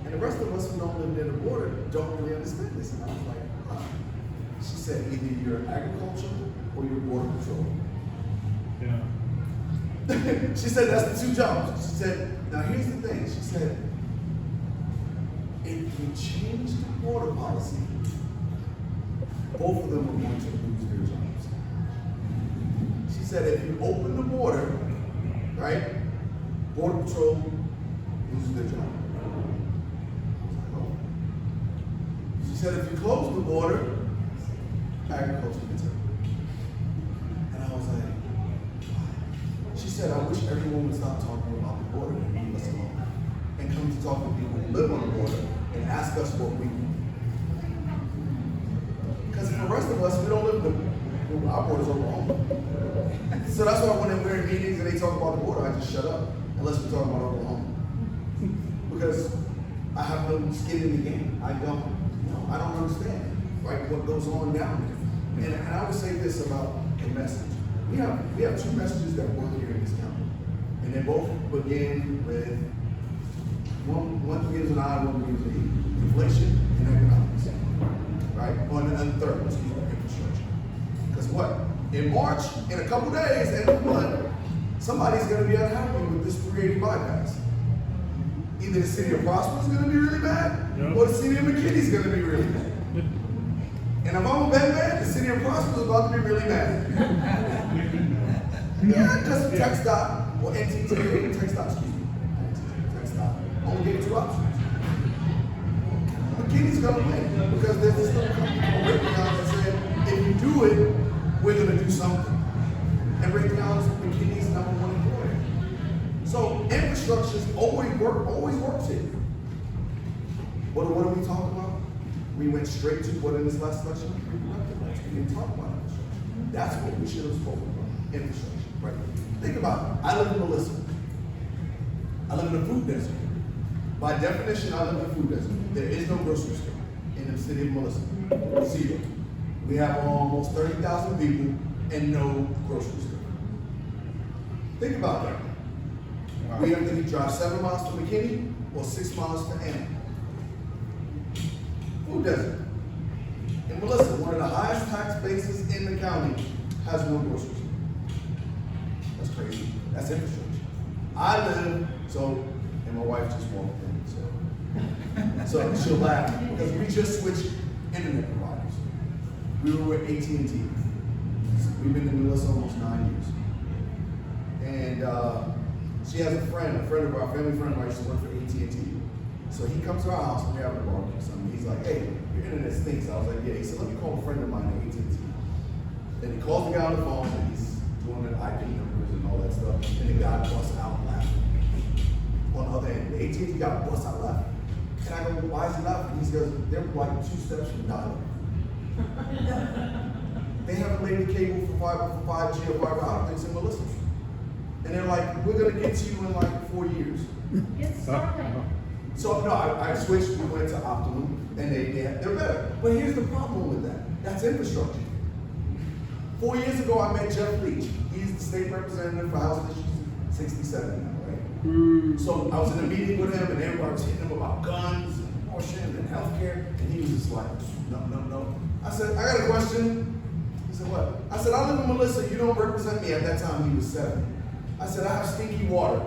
And the rest of us who don't live near the border don't really understand this. And I was like, huh. She said, either you're agriculture or you're border patrol. Yeah. She said, that's the 2 jobs. She said, now here's the thing. She said, if we change the border policy, both of them are going to lose their jobs. She said, if you open the border, right, Border Patrol loses their job. I was like, oh. She said, if you close the border, agriculture gets hurt. And I was like, she said, I wish everyone would stop talking about the border and leave us alone. And come to talk to people who live on the border and ask us what we want. Because the rest of us, we don't live our border's Oklahoma. So that's why when we're in meetings and they talk about the border, I just shut up, unless we're talking about Oklahoma. Because I have no skin in the game. I don't understand, right, what goes on down there. And I would say this about the message. We have 2 messages that work here in this county. And they both begin with, one begins with I, one begins with E. Inflation and economics. Right? And the third, infrastructure. Because what? In March, in a couple days, end of the month, somebody's going to be unhappy with this 380 bypass. Either the city of Prosper is going to be really mad, or the city of McKinney is going to be really mad. And if I'm a bad man, the city of Prosper is about to be really mad. Yeah, because TxDOT, or NTT, TxDOT, excuse me. TxDOT only gave 2 options. McKinney's going to win because there's this little company called Raytheon that said, if you do it, we're going to do something. And Raytheon is McKinney's #1 employer. So infrastructure always works here. What are we talking about? We went straight to what in this last election? Reproductive rights. We didn't talk about infrastructure. That's what we should have spoken about. Infrastructure, right? Think about it. I live in Melissa. I live in a food desert. By definition, I live in a food desert. There is no grocery store in the city of Melissa. 0. We have almost 30,000 people and no grocery store. Think about that. We have to drive 7 miles to McKinney or 6 miles to Anna. Food desert. In Melissa, one of the highest tax bases in the county, has no grocery store. That's crazy. That's infrastructure. I live, and my wife just walked in, so she'll laugh because we just switched internet providers. We were with AT&T. We've been in Melissa almost 9 years. And she has a friend of our family friend who used to work for AT&T. So he comes to our house and we're having a barbecue or something. He's like, hey, your internet stinks. I was like, yeah. He said, let me call a friend of mine at AT&T. Then he calls the guy on the phone and he's doing the IP numbers and all that stuff. And the guy busts out laughing. On the other end, the AT&T guy busts out laughing. And I go, well, why is he laughing? He goes, they're like 2 steps from dialogue. They haven't laid the cable for 5G or fiber optics in Melissa. And they're like, we're gonna get to you in like 4 years. It's Starlink. So no, I switched, we went to Optimum, and they're better. But here's the problem with that. That's infrastructure. 4 years ago, I met Jeff Leach. He's the state representative for House District 67 now, right? So I was in a meeting with him, and everybody was hitting him about guns and abortion and healthcare, and he was just like, no. I said, I got a question. He said, what? I said, I live in Melissa, you don't represent me. At that time, he was 7. I said, I have stinky water.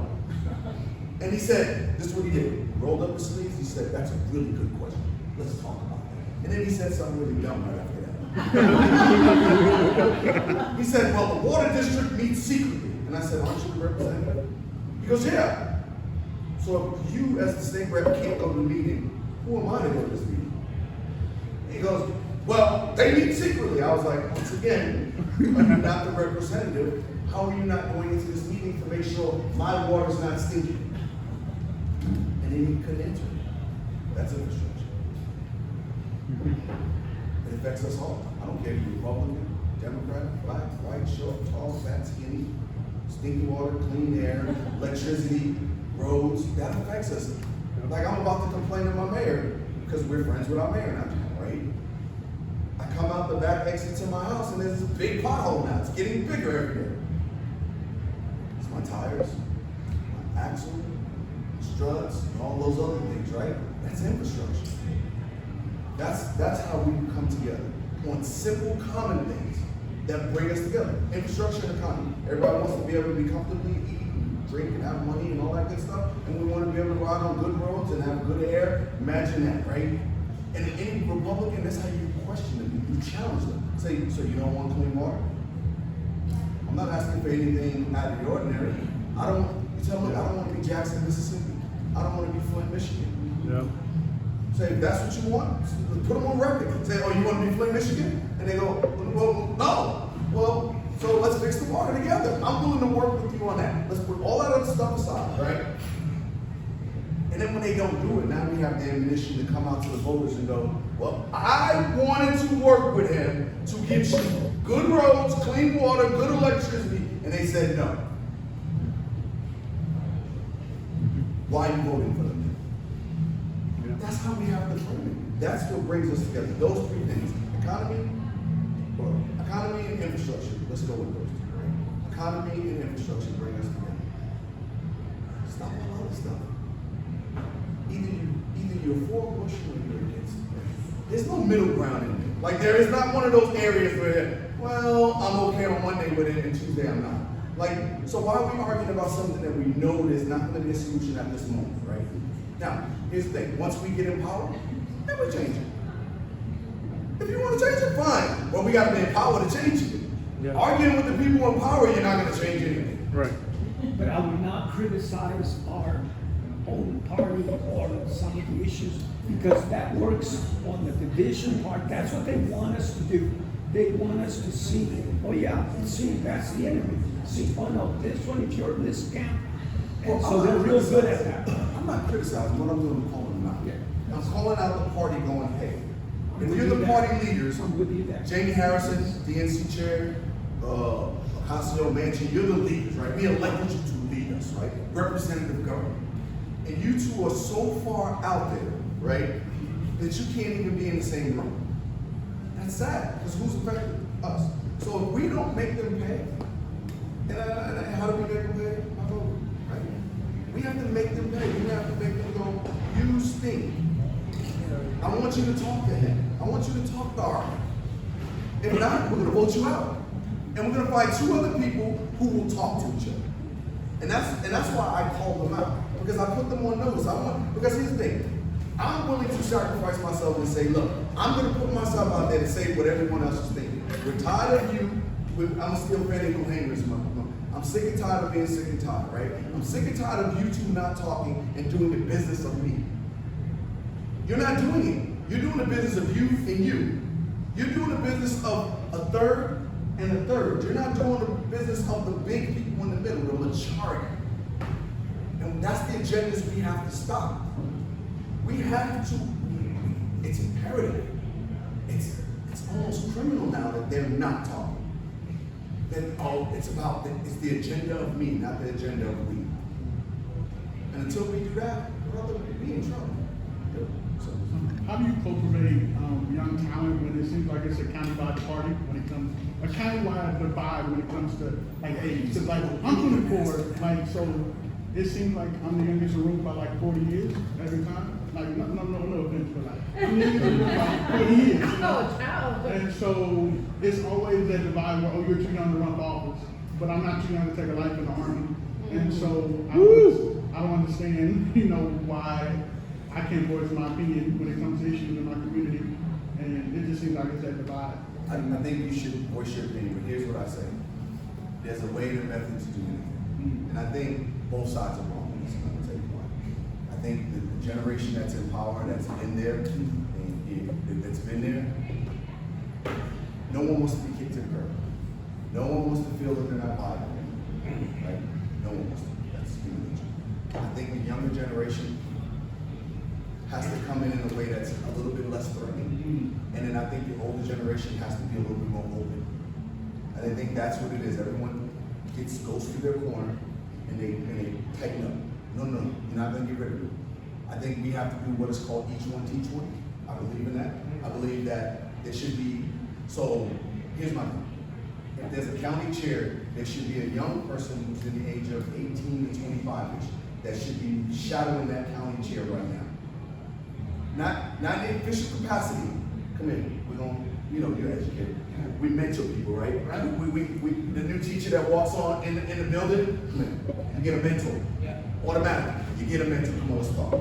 And he said, this is what he did. He rolled up his sleeves, he said, that's a really good question. Let's talk about that. And then he said something really dumb right after that. He said, well, the water district meets secretly. And I said, aren't you the representative? He goes, yeah. So if you as the state rep can't go to the meeting, who am I to go to this meeting? He goes, well, they meet secretly. I was like, once again, are you not the representative? How are you not going into this meeting to make sure my water's not stinky? And then he couldn't enter. That's infrastructure. It affects us all. I don't care if you're Republican, Democrat, black, white, short, tall, fat, skinny, stinky water, clean air, electricity, roads. That affects us. Like I'm about to complain to my mayor because we're friends with our mayor now, right? I come out the back exit to my house and there's a big pothole now. It's getting bigger every day. It's my tires, my axle, struts, and all those other things, right? That's infrastructure. That's how we come together on simple, common things that bring us together. Infrastructure and economy. Everybody wants to be able to be comfortably eat and drink and have money and all that good stuff, and we want to be able to ride on good roads and have good air. Imagine that, right? And any Republican, that's how you question them. You challenge them. Say, so you don't want clean water? I'm not asking for anything out of the ordinary. You tell me, I don't want to be Jackson, Mississippi. I don't want to be Flint, Michigan. Yeah. Say, if that's what you want, put them on record. Say, oh, you want to be Flint, Michigan? And they go, well, no. Well, so let's fix the water together. I'm willing to work with you on that. Let's put all that other stuff aside, right? And then when they don't do it, now we have the ammunition to come out to the voters and go, well, I wanted to work with him to get you good roads, clean water, good electricity, and they said no. Why are you voting for them? That's how we have to frame it. That's what brings us together. Those 3 things. Economy and infrastructure. Let's go with those 2, right? Economy and infrastructure bring us together. Stop all other stuff. Either you're for Bush or you're against it. There's no middle ground in there. Like there is not one of those areas where, well, I'm okay on Monday with it and Tuesday I'm not. Like, so why are we arguing about something that we know there's not going to be a solution at this moment, right? Now, here's the thing. Once we get in power, then we change it. If you want to change it, fine. Well, we got to be in power to change it. Yeah. Arguing with the people in power, you're not going to change anything. Right. But I would not criticize our own party or some of the issues because that works on the division part. That's what they want us to do. They want us to see, oh yeah, see, that's the enemy. See, oh no, this one, if you're in this camp. And so they're real good at that. I'm not criticizing. What I'm doing is calling them out. Yeah. I'm calling out the party going, hey, if you're the party leaders, Jamie Harrison, DNC chair, Ocasio Manchin, you're the leaders, right? We elected you to lead us, right? Representative government. And you 2 are so far out there, right, that you can't even be in the same room. That's sad, because who's affected? Us. So if we don't make them pay, and how do we make them pay? By voting, right? We have to make them pay. We have to make them go, you stink. I want you to talk to him. I want you to talk to her. If not, we're going to vote you out. And we're going to find 2 other people who will talk to each other. And that's why I call them out. Because I put them on notice. Because here's the thing. I'm willing to sacrifice myself and say, look, I'm going to put myself out there to say what everyone else is thinking. We're tired of you. I'm still fanning no hangers. I'm sick and tired of being sick and tired, right? I'm sick and tired of you 2 not talking and doing the business of me. You're not doing it. You're doing the business of you and you. You're doing the business of a third and a third. You're not doing the business of the big people in the middle, the majority. And that's the agendas we have to stop. We have to, it's imperative. It's almost criminal now that they're not talking. It's the agenda of me, not the agenda of we. And until we do that, we're going to be in trouble. So, How do you cultivate young talent when it seems like it's a countywide party when it comes, a countywide divide when it comes to like age? Because like I'm 24, like so it seems like I'm the youngest in the room by like 40 years every time. Like no offense, but like I'm the youngest in the room by like 40 years. You know? And so it's always that divide where, oh, you're too young to run for office, but I'm not too young to take a life in the army. And so I don't understand, why I can't voice my opinion when it comes to issues in my community, and it just seems like it's that divide. I think you should voice your opinion, but here's what I say. There's a way and a method to do anything. And I think both sides are wrong. I'm gonna tell you why. I think the generation that's in power, that's in there, and that's been there, no one wants to be kicked to the curb. No one wants to feel that they're not viable. Right? No one wants to. That's human nature. I think the younger generation has to come in a way that's a little bit less threatening. And then I think the older generation has to be a little bit more open. And I think that's what it is. Everyone goes through their corner and they tighten up. No, you're not gonna get rid of it. I think we have to do what is called each one teach one. I believe in that. I believe that there should be, so here's my thing. If there's a county chair, there should be a young person who's in the age of 18 to 25-ish that should be shadowing that county chair right now. Not in official capacity. Come in. We're gonna, you're educated. We mentor people, right? We the new teacher that walks on in the building, come in. You get a mentor. Yeah. Automatically, you get a mentor. Come on, let's talk.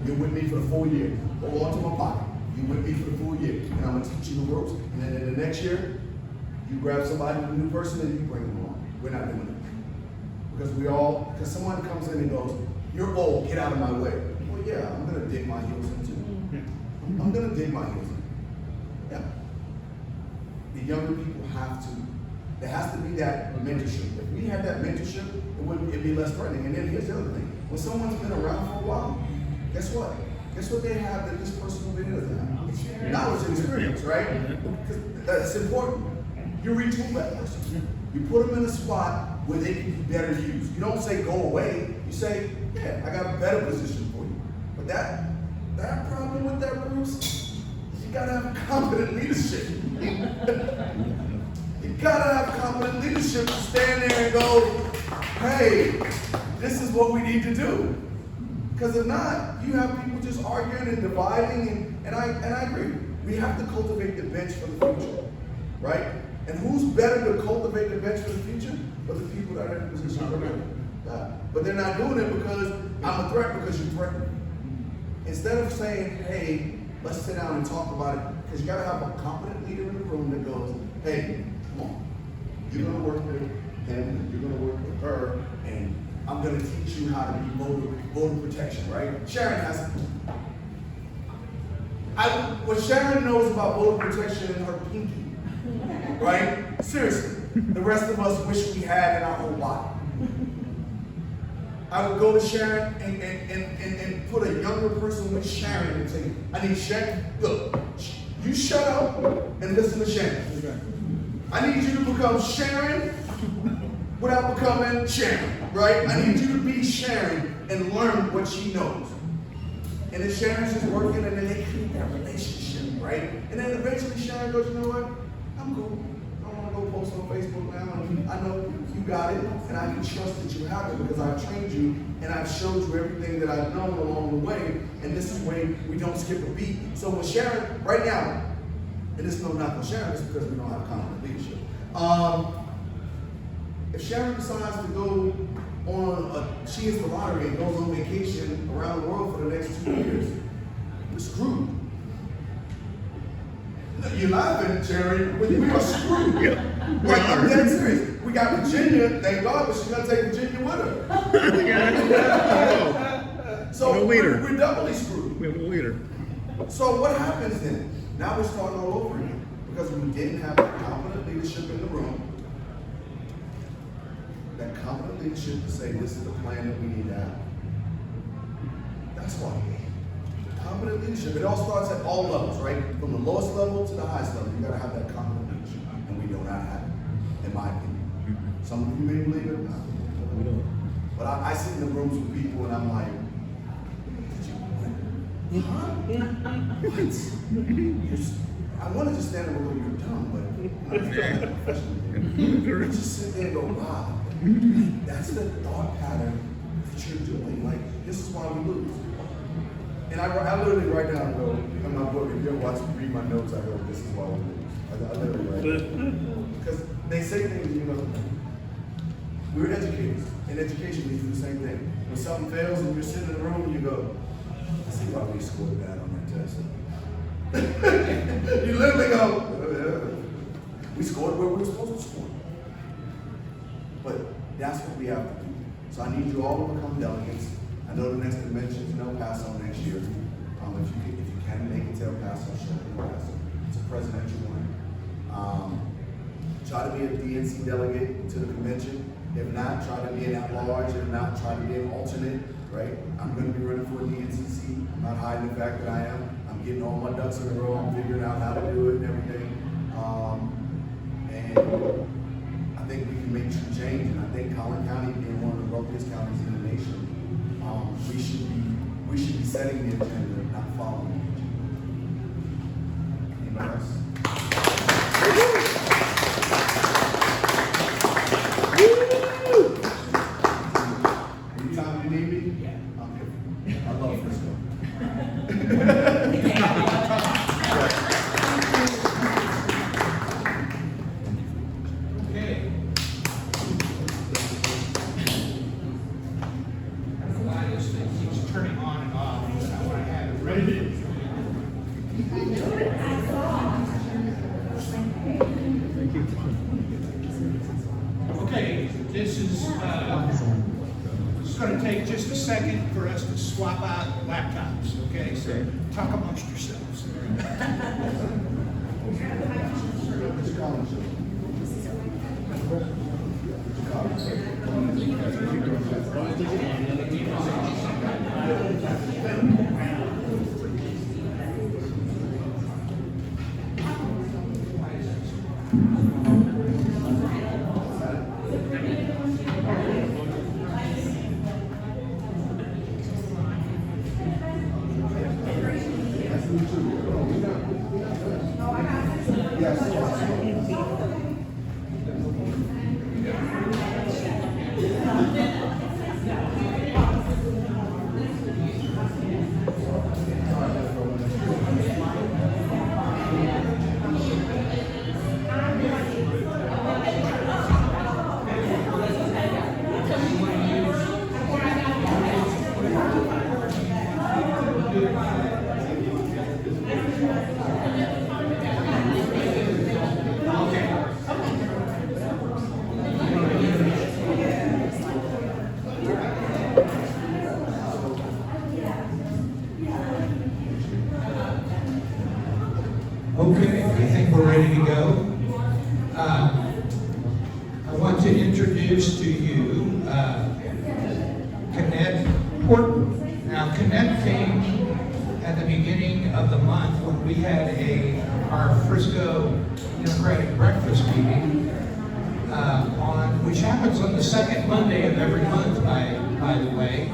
You're with me for the full year. Hold on to my pocket. You're with me for the full year, and I'm gonna teach you the ropes. And then in the next year, you grab somebody, a new person, and you bring them along. We're not doing it because someone comes in and goes, "You're old. Get out of my way." Well, yeah, I'm gonna dig my heels in too. I'm gonna dig my heels in. Yeah. The younger people there has to be that mentorship. If we had that mentorship, it'd be less threatening. And then here's the other thing. When someone's been around for a while, guess what? Guess what they have that this person over here doesn't have? Knowledge and experience, right? Because that's important. You retool that person. You put them in a spot where they can be better used. You don't say go away. You say, yeah, I got a better position for you. But that problem with that, Bruce, you gotta have competent leadership. You gotta have competent leadership to stand there and go, hey, this is what we need to do. Because if not, you have people just arguing and dividing, and I agree. We have to cultivate the bench for the future, right? And who's better to cultivate the bench for the future? But the people that are in position right now. But they're not doing it because I'm a threat because you threaten me. Instead of saying, hey, let's sit down and talk about it, because you gotta have a competent leader in the room that goes, hey, come on, you're gonna work with him, you're gonna work with her, and I'm gonna teach you how to be voter protection, right? Sharon has what Sharon knows about voter protection in her pinky, right? Seriously, the rest of us wish we had in our whole body. I would go to Sharon and put a younger person with Sharon and say, I need Sharon. Look, you shut up and listen to Sharon. I need you to become Sharon without becoming Sharon, right? I need you to be Sharon and learn what she knows. And then Sharon's just working and then they create that relationship, right? And then eventually Sharon goes, you know what? I'm cool. I don't want to go post on Facebook now. I know you got it, and I can trust that you have it because I've trained you and I've showed you everything that I've known along the way. And this is where we don't skip a beat. So with Sharon, right now, and this is no knock on Sharon, it's because we don't have competent leadership. If Sharon decides to go she hits the lottery and goes on vacation around the world for the next 2 years, we're screwed. You're laughing, Jerry, but we are screwed. Yeah, like, I'm dead serious. We got Virginia, thank God, but she's gonna take Virginia with her. So we're doubly screwed. We have a leader. So what happens then? Now we're starting all over again because we didn't have competent leadership in the room. That competent leadership to say this is the plan that we need to have. That's why. Competent leadership. It all starts at all levels, right? From the lowest level to the highest level, you gotta have that competent leadership. And we do not have it, in my opinion. Some of you may believe it, we don't. But I sit in the rooms with people and I'm like, huh? What? I want to just stand there and go, you're dumb, but I feel like a professional. Just sit there and go, wow. That's the thought pattern that you're doing. Like, this is why we lose. And I literally write down, I go, in my book, if you ever watch me read my notes, I go, this is why we lose. I literally write down. Because they say things, you know, we're educators. In education, we do the same thing. When something fails and you're sitting in the room and you go, I see why we scored bad on that test. You literally go, we scored where we were supposed to score. But that's what we have to do. So I need you all to become delegates. I know the next convention is El Paso next year. If you can make it to El Paso, show up in El Paso. It's a presidential one. Try to be a DNC delegate to the convention. If not, try to be an at-large. If not, try to be an alternate, right? I'm going to be running for a DNC seat. I'm not hiding the fact that I am. I'm getting all my ducks in a row. I'm figuring out how to do it and everything. And I think we can make some change. And I think Collin County, being one of the wealthiest counties in the nation, we should be setting the agenda, not following the agenda. Anybody else? Anytime you need me, I'm here. I love Frisco. Okay. I'm glad this thing keeps turning on and off. I want to have it ready. Okay, this is it's going to take just a second for us to swap out laptops. Okay, so talk amongst yourselves. Okay, I think we're ready to go. I want to introduce to you Kenneth Horton. Now, Kenneth came at the beginning of the month when we had our Frisco Democratic breakfast meeting, which happens on the second Monday of every month, by the way.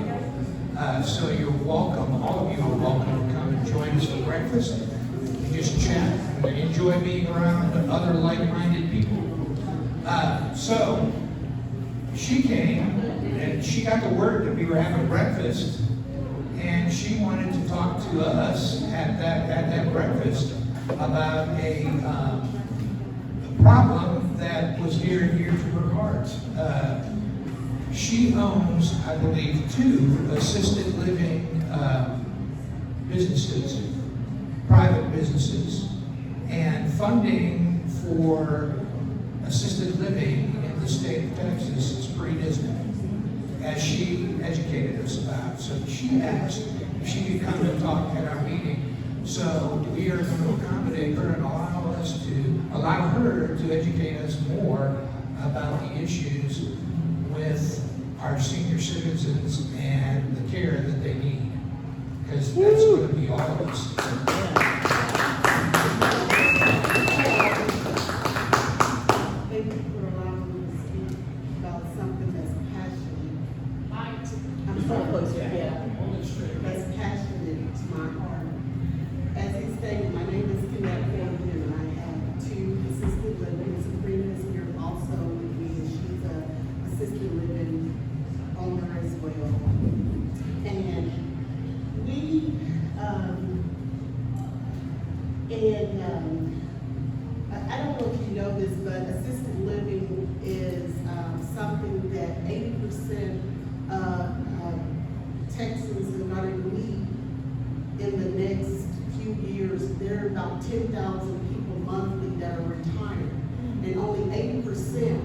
So you're welcome, all of you are welcome to come and join us for breakfast. Just chat and enjoy being around other like-minded people. So she came and she got the word that we were having breakfast, and she wanted to talk to us at that breakfast about a problem that was near and dear to her heart. She owns, I believe, 2 assisted living businesses, private businesses, and funding for assisted living in the state of Texas is pretty dismal, as she educated us about. So she asked if she could come and talk at our meeting. So we are going to accommodate her and allow her to educate us more about the issues with our senior citizens and the care that they need. because that's going to be all of us. Thank you for allowing me to speak about something that's passionate. I'm so close to it. That's passionate to my heart. As he stated, my name is Kenneth Gordon, and I have 2 assisted living. Sabrina is here also with me, and she's a assisted living owner as well. And we, I don't know if you know this, but assisted living is something that 80% of Texans are going to need in the next few years. There are about 10,000 people monthly that are retired, and only 20%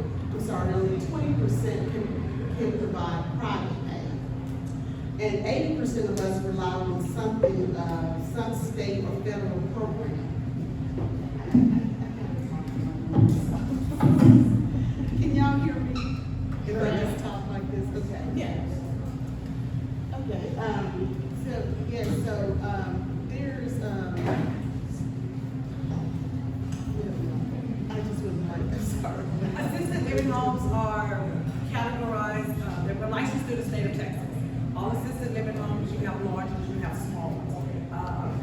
can provide private pay. And 80% of us rely on something, some state or federal program. Can y'all hear me? If I just talk like this, okay? Yeah. Okay, there's, I just wasn't like that, sorry. Assisted living homes are categorized, they're licensed through the state of Texas. All assisted living homes, you have large ones, you have small ones.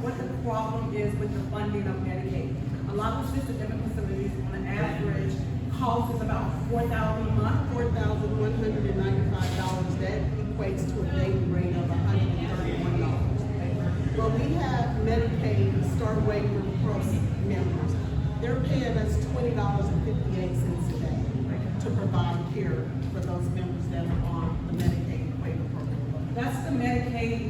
What the problem is with the funding of Medicaid. A lot of assisted living facilities, on an average, cost is about $4,000 a month. $4,195. That equates to a daily rate of $131. Well, we have Medicaid Start Waiver Pro members. They're paying us $20.58 a day to provide care for those members that are on the Medicaid waiver program. That's the Medicaid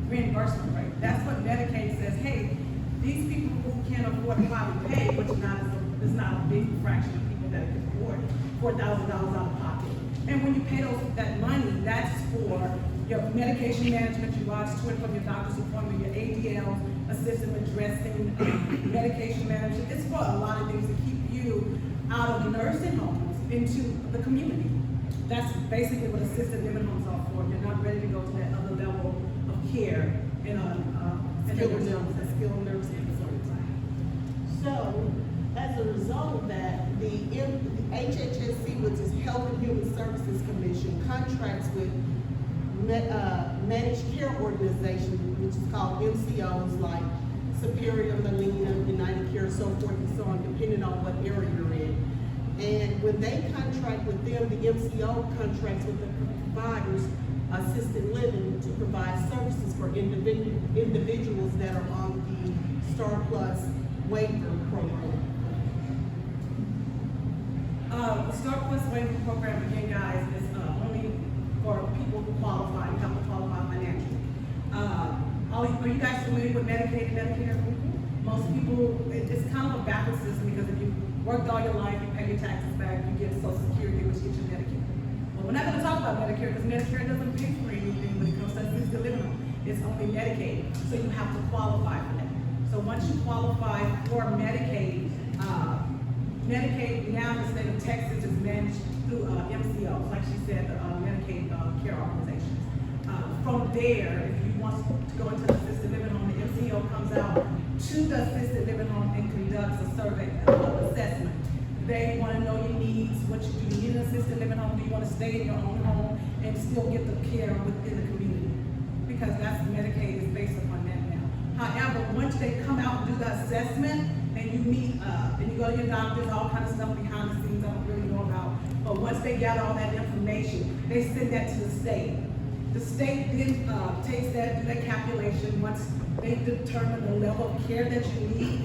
reimbursement rate. That's what Medicaid says, hey, these people who can't afford private pay, which is not a big fraction of people that can afford $4,000 out of pocket. And when you pay that money, that's for your medication management, you watch to and from your doctor's appointment, your ADL, assisted with dressing, medication management. It's for a lot of things to keep you out of the nursing homes into the community. That's basically what assisted living homes are for. You're not ready to go to that other level of care in a skilled nursing facility. So, as a result of that, the HHSC, which is Health and Human Services Commission, contracts with managed care organizations, which is called MCOs, like Superior, Molina, United Care, so forth and so on, depending on what area you're in. And when they contract with them, the MCO contracts with the providers, assisted living, to provide services for individuals that are on the Star Plus waiver program. The Star Plus waiver program, again, guys, is only for people who qualify. You have to qualify financially. Are you guys familiar with Medicaid and Medicare? Most people, it's kind of a backward system, because if you worked all your life, you pay your taxes back, you get Social Security, which gets you Medicare. Well, we're not going to talk about Medicare, because Medicare doesn't pay for anything when it comes to assisted living home. It's only Medicaid, so you have to qualify for that. So once you qualify for Medicaid, Medicaid now in the state of Texas is managed through MCOs, like she said, Medicaid care organizations. From there, if you want to go into the assisted living home, the MCO comes out to the assisted living home and conducts a survey, assessment. They want to know your needs, what you do. You need an assisted living home? Do you want to stay in your own home and still get the care within the community? Because that's Medicaid is based upon that now. However, once they come out and do the assessment, and you meet, and you go to your doctors, all kind of stuff behind the scenes I don't really know about. But once they gather all that information, they send that to the state. The state then takes that, do that calculation. Once they determine the level of care that you need,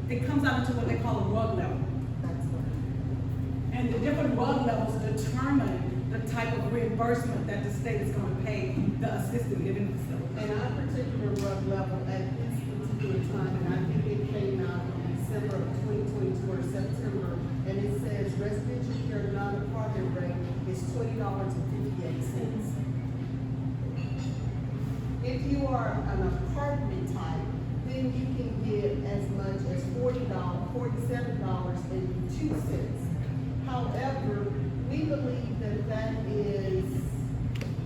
it comes out to what they call a RUG level. And the different RUG levels determine the type of reimbursement that the state is going to pay the assisted living facility. And our particular RUG level at this particular time, and I think it came out in December of 2022 or September, and it says residential care non-apartment rate is $20.58. If you are an apartment type, then you can get as much as $47.02. However, we believe that is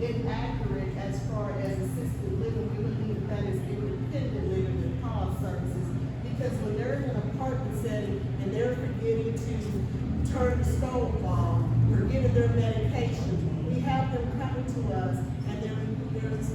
inaccurate as far as assisted living. We believe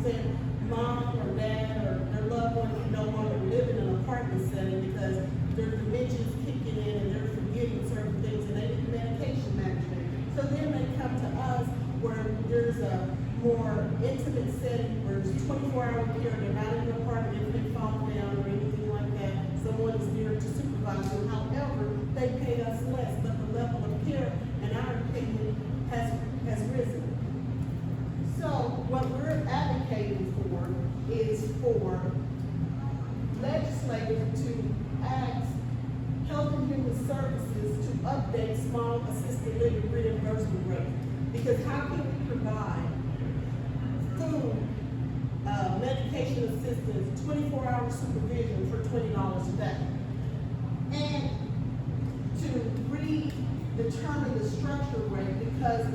percent mom or dad or their loved one can no longer live in an apartment setting because their dementia's kicking in and they're forgetting certain things and they need medication management. So then they come to us where there's a more intimate setting where there's 24-hour care, they're not in the apartment if they fall down or anything like that. Someone is there to supervise them. However, they pay us less, but the level of care, in our opinion, has risen. So what we're advocating for is for legislators to ask Health and Human Services to update small assisted living reimbursement rate. Because how can we provide food, medication assistance, 24-hour supervision for $20 a day? And to redetermine the structure rate because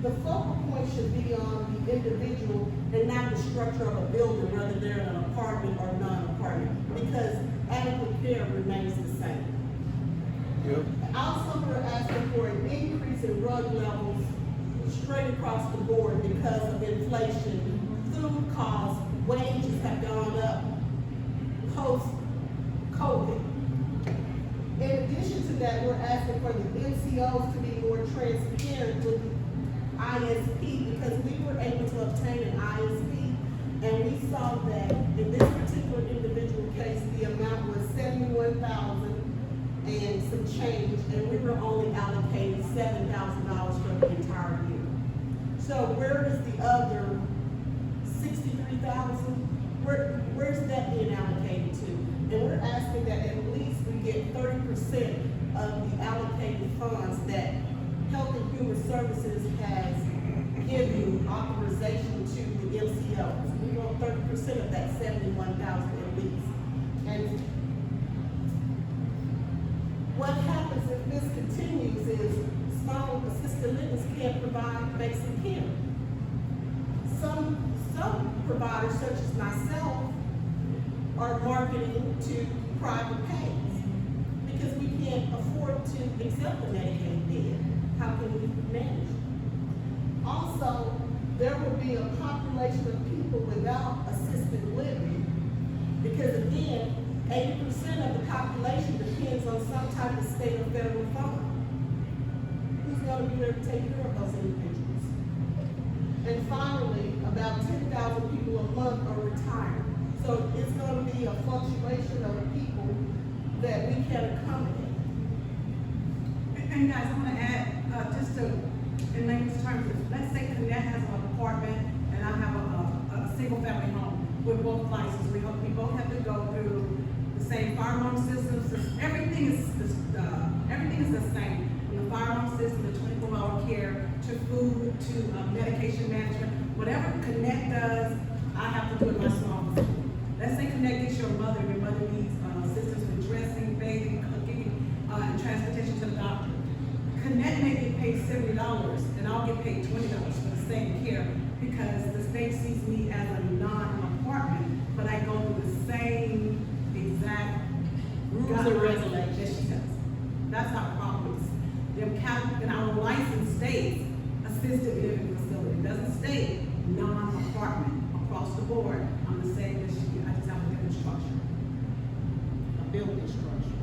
the focal point should be on the individual and not the structure of a building, whether they're in an apartment or non-apartment, because adequate care remains the same. Yep. Also, we're asking for an increase in drug levels straight across the board because of inflation. Food costs, wages have gone up post-COVID. In addition to that, we're asking for the MCOs to be more transparent with ISP because we were able to obtain an ISP and we saw that in this particular individual case, the amount was $71,000 and some change, and we were only allocated $7,000 for the entire year. So where is the other $63,000? Where's that being allocated to? And we're asking that at least we get 30% of the allocated funds that Health and Human Services has given authorization to the MCOs. We want 30% of that $71,000 at least. And what happens if this continues is small assisted living can't provide basic care. Some providers, such as myself, are marketing to private pays because we can't afford to accept the Medicaid bid. How can we manage? Also, there will be a population of people without assisted living because again, 80% of the population depends on some type of state or federal fund. Who's going to be there to take care of those individuals? And finally, about 10,000 people a month are retired. So it's going to be a fluctuation of people that we can accommodate. And guys, I'm gonna add, just to, in layman's terms, let's say Connect has an apartment and I have a single family home with both licenses. We both have to go through the same fire alarm systems. Everything is the same. From the fire alarm system, the 24-hour care, to food, to medication management. Whatever Connect does, I have to do it myself. Let's say Connect gets your mother needs assistance with dressing, bathing, cooking, and transportation to the doctor. Connect may get paid $70 and I'll get paid $20 for the same care because the state sees me as a non-apartment, but I go through the same exact Rules and regulations. that she does. That's our problems. In our license states assisted living facility, it doesn't state non-apartment. Across the board, I'm the same as she, I just have a different structure. A building structure.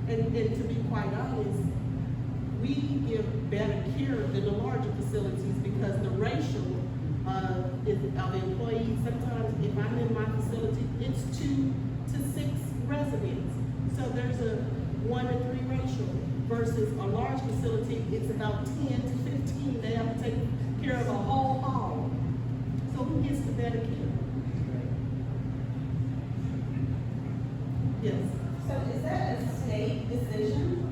And to be quite honest, we give better care than the larger facilities because the ratio of employees, sometimes if I'm in my facility, it's 2 to 6 residents. So there's a 1 to 3 ratio versus a large facility, it's about 10 to 15. They have to take care of the whole hall. So who gets the better care? Yes. So is that a state decision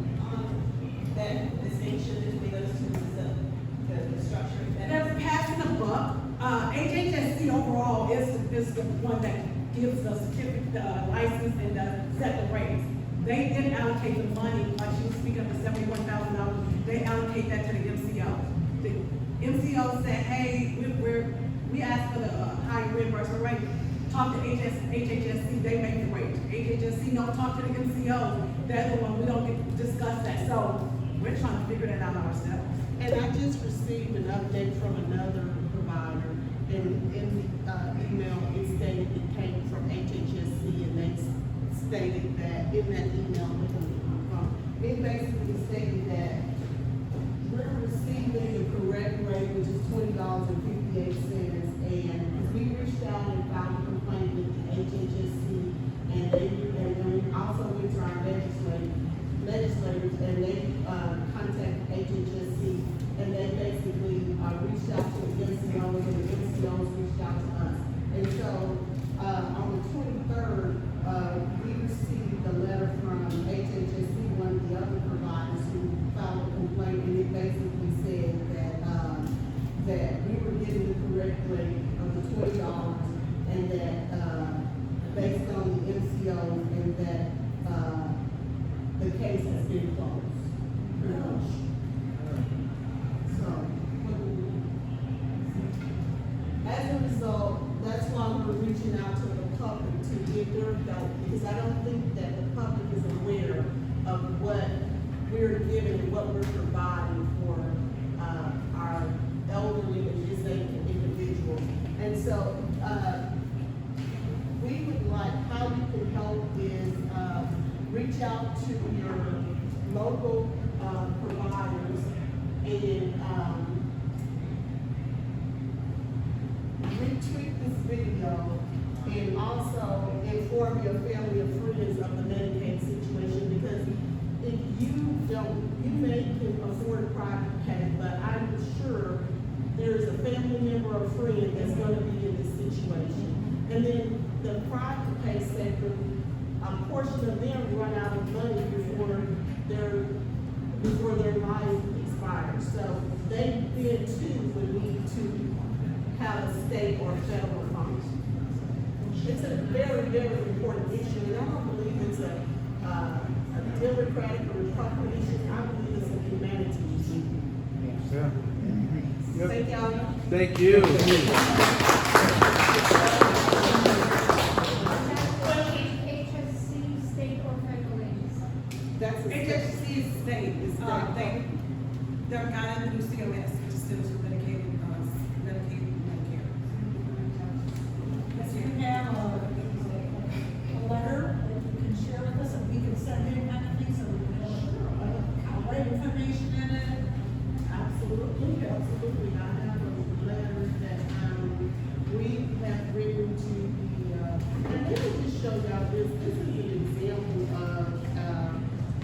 that distinction between those two is the structure? They're passing the buck. HHSC overall is the one that gives the certificate, license and set the rates. They didn't allocate the money, like she was speaking of the $71,000, they allocate that to the MCO. The MCO said, hey, we asked for the high reimbursement rate. Talk to HHSC, they make the rate. HHSC, no, talk to the MCO. They're the one, we don't get to discuss that. So we're trying to figure that out ourselves. And I just received an update from another provider, And in the email, it stated it came from HHSC, and they stated that in that email, it basically stated that we're receiving the correct rate, which is $20.58, and we reached out and filed a complaint with the HHSC, and we also went to our legislators, and they contacted HHSC, and they basically reached out to the NCOs, and the NCOs reached out to us. And so, on the 23rd, we received a letter from HHSC, one of the other providers who filed a complaint, and it basically said that we were getting the correct rate of the $20, and that, based on the MCOs, and that, the case has been closed. Pretty much. So, as a result, that's why we're reaching out to the public to get their help, because I don't think that the public is aware of what we're giving and what we're providing for our elderly and disabled individuals. And so, we would like, how you can help is reach out to your local providers and retweet this video, and also inform your family and friends of the Medicaid situation, because if you may can afford private pay, but I'm sure there's a family member or friend that's gonna be in this situation. And then the private pay sector, a portion of them run out of money before their life expires. So they then too would need to have a state or federal fund. It's a very, very important issue, and I don't believe it's a Democratic or Republican issue. I believe it's a humanity issue. Yeah. Thank y'all. Thank you. HSC, state or federal agency? That's a HHC is state, they're guiding the new CMS, which is still Medicaid, Medicare. Yes, you have a letter that you can share with us, and we can send any kind of things, so we can write information in it. Absolutely. I have a letter that we have written to the, and let me just show y'all this. This is an example of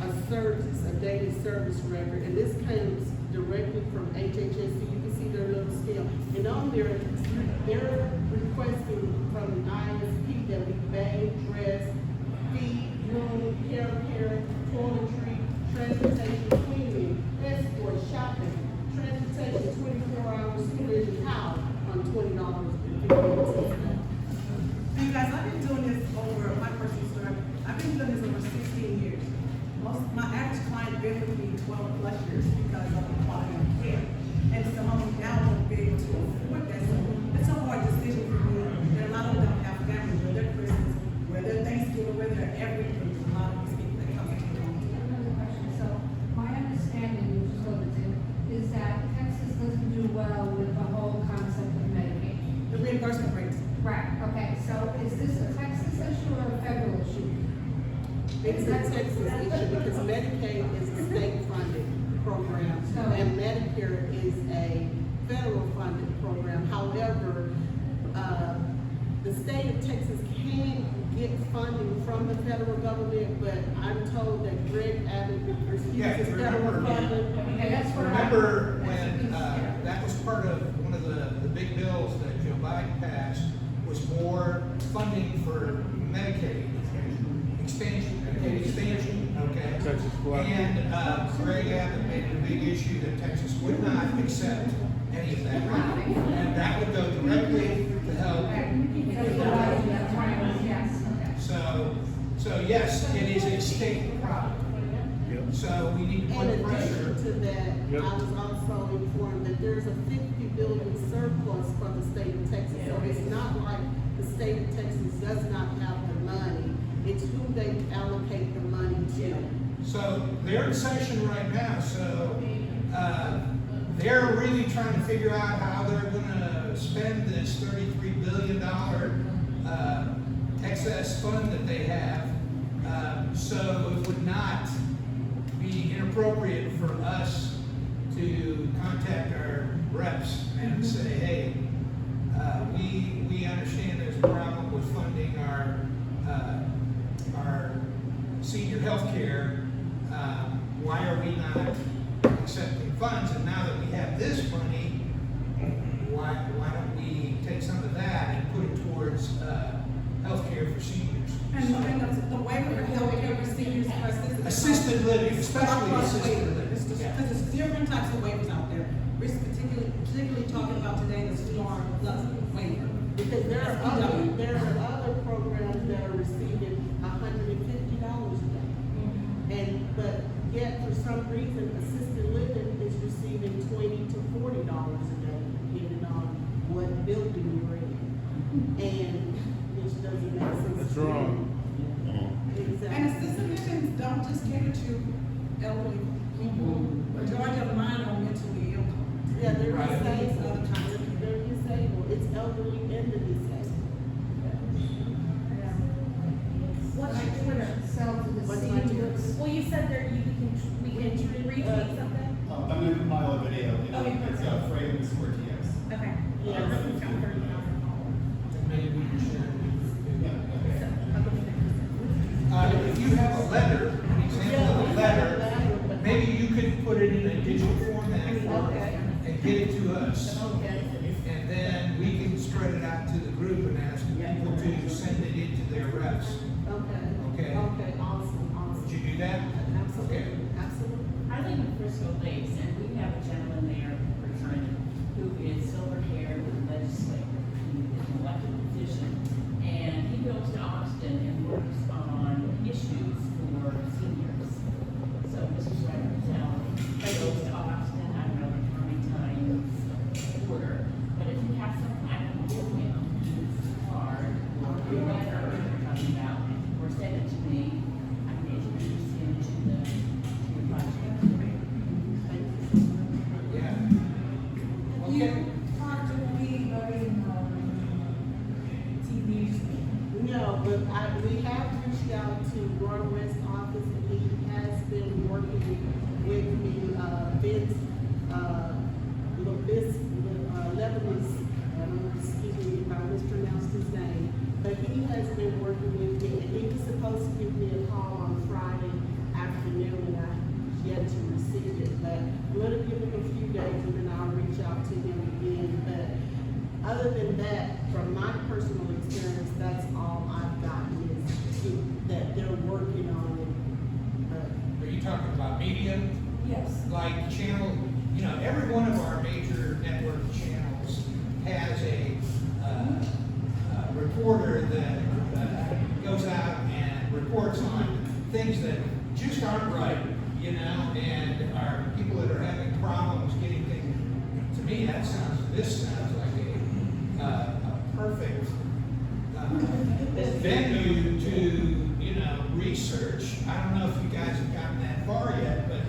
a service, a daily service record, and this comes directly from HHSC. You can see their little scale, and on there, they're requesting from ISP that we bathe, dress, feed, room, hair care, toiletry, transportation, cleaning, escort, shopping, transportation, 24 hours, supervision, how on $20.50. You guys, I've been doing this over, my personal story, I've been doing this over 16 years. My average client been with me 12 plus years because of the quality of care. And some of them now won't be able to afford that. So it's a hard decision for me. There are a lot of them have families, where they're Christmas, where they're Thanksgiving, where they're everything. A lot of these people that come in. Another question. So my understanding, which is limited, is that Texas doesn't do well with the whole concept of Medicaid. The reimbursement rates. Right, okay, so is this a Texas issue or a federal issue? It's a Texas issue because Medicaid is a state-funded program, and Medicare is a federal-funded program. However, the state of Texas can get funding from the federal government, but I'm told that Greg Abbott refuses federal funding. Okay, that's what Remember when that was part of one of the big bills that Joe Biden passed, was more funding for Medicaid expansion, okay? Texas Block. And Greg Abbott made it a big issue that Texas would not accept any of that money. And that would go directly to help. So yes, it is a state problem. So we need to In put pressure. addition to that, I was also informed that there's a $50 billion surplus from the state of Texas. So it's not like the state of Texas does not have the money. It's who they allocate the money to. So they're in session right now, so they're really trying to figure out how they're gonna spend this $33 billion excess fund that they have. So it would not be inappropriate for us to contact our reps and say, hey, we understand there's a problem with funding our senior health care. Why are we not accepting funds? And now that we have this money, why don't we take some of that and put it towards health care for seniors? And the waiver for healthcare for seniors are Assisted living, especially assisted living. Because there's different types of waivers out there. We're particularly talking about today the STAR Plus waiver. Because there are other programs that are receiving $150 a day. But yet, for some reason, assisted living is receiving $20 to $40 a day, depending on what building you're in. And which doesn't make sense. That's wrong. Exactly. And assisted living don't just cater to elderly people. Majority of mine are mentally ill. Yeah, they're Right. disabled. They're disabled. It's elderly and the disabled. What's your Twitter? Sell to the What's my seniors. Twitter? Well, you said there we can retweet something. I'm gonna compile a video. Okay, It's Frames for TX. Okay. Yes. Maybe we can share. Okay. If you have a letter, an example of a letter, maybe you could put it in a digital format and get it to us. And then we can spread it out to the group and ask people to send it into their reps. Okay. Okay, awesome. Would you do that? Absolutely. Okay. Absolutely. I live in Frisco Lakes, and we have a gentleman there, returning, who is silver haired and legislator. He is an elected position, and he goes to Austin and works on issues for seniors. So Mrs. Ryder he goes to Austin, I don't know the county times order, but if you have something I can give him, his card, or a letter you're talking about, or send it to me, I can introduce him to your project. Yeah. You Okay. talked to anybody in TV? No, but we have reached out to Roy West's office, and he has been working with me, Vince, Lebanese, I don't know, excuse me if I mispronounced his name, but he has been working with me, and he was supposed to give me a call on Friday afternoon, and I yet to receive it, but I'm gonna give him a few days, and then I'll reach out to him again, but other than that, from my personal experience, that's all I've gotten is that they're working on it. Are you talking about media? Yes. Like channel, every one of our major network channels has a reporter that goes out and reports on things that just aren't right, and are people that are having problems getting things. To me, this sounds like a perfect venue to, research. I don't know if you guys have gotten that far yet, but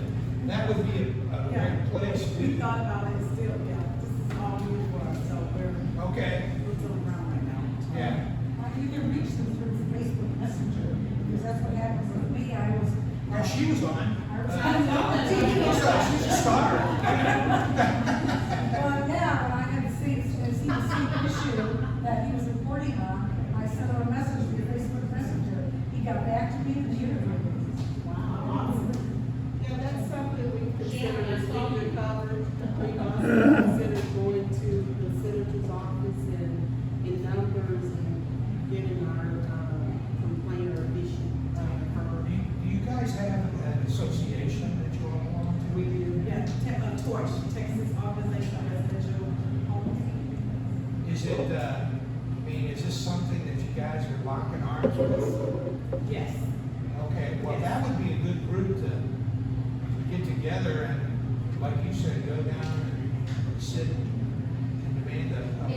that would be a great place to. We thought about it still, this is all new for us, so we're. Okay. We're doing around right now. Yeah. You can reach them through Facebook Messenger, because that's what happens with me. I was. Yeah, she was on. She's a star. Well, yeah, but I had to see the same issue that he was reporting on. I sent him a message via Facebook Messenger. He got back to me in the interview. Wow. Yeah, that's something we consider as senior coverage. We also consider going to the senator's office and in numbers and getting our complainer issue heard. Do you guys have an association that you all belong to? Yeah, Torch, Texas Organization of Residential Homes. Is it, is this something that you guys are locking arms with? Yes. Okay, well, that would be a good group to get together and, like you said, go down and sit and demand We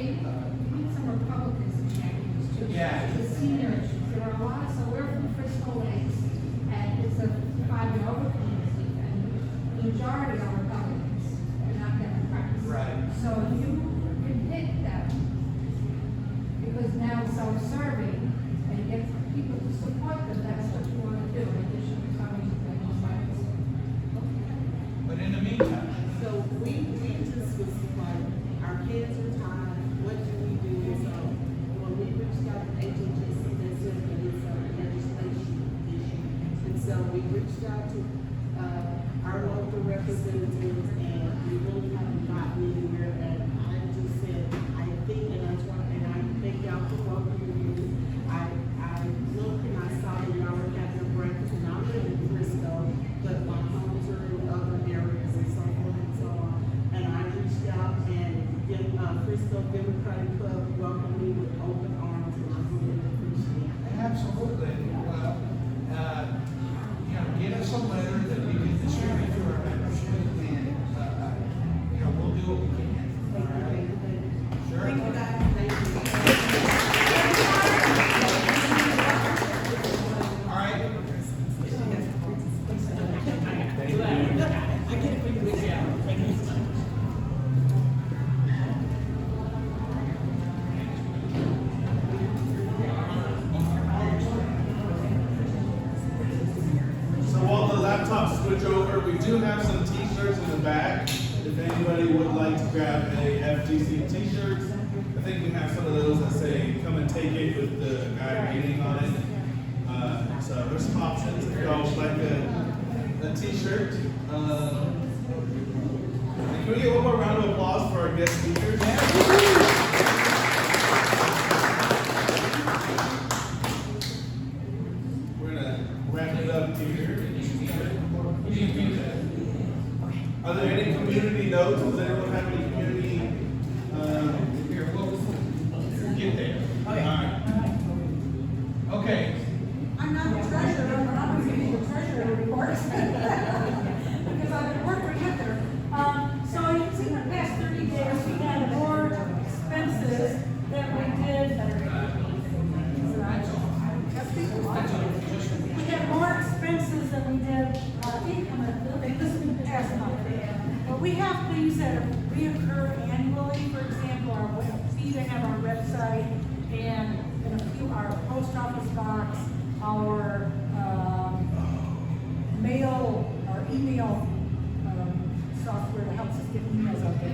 need some Republicans to champions too. Yeah. The senior issues, there are a lot, so we're from Frisco Lakes, and it's a 5-year-old community, and the majority are Republicans, they're not Democrats. Right. So if you can hit that now self-serving and get people to support them, that's what you want to do, in addition to coming to things like this. But in the meantime, So we just was like, our kids are tired, what do we do? So when we reached out to HHS, they said that it's a legislation issue. And so we reached out to, our local representatives and we really haven't gotten anywhere. And I just said, I think, and that's why, and I thank y'all for welcoming me. I looked and I saw that y'all were having breakfast and I live in Frisco, but my homes are in other areas and so forth and so on. And I reached out and Frisco Democratic Club welcomed me with open arms and I really appreciate it. absolutely. Well, get us a letter that we can distribute to our membership and, we'll do what we can. All right? Sure. Thank you, guys. All right. I get it for you, yeah. Thank you so much. So while the laptops switch over, we do have some t-shirts in the back. If anybody would like to grab a FGC t-shirt, I think we have some of those that say, come and take it with the guy reading on it. So there's some options if y'all would like a t-shirt. Can we get one more round of applause for our guest speakers? We're gonna wrap it up here. Are there any community notes? Does anyone have any community? Here, we'll get there. All right. Okay. I'm not the treasurer, but I'm gonna give you the treasurer report. Because I've been working with her. So you can see in the past 30 days, we had more expenses than we did. We had more expenses than we did income in the past month. But we have things that reoccur annually, for example, our fee to have our website and our post office box, our mail, our email software that helps us get emails out there,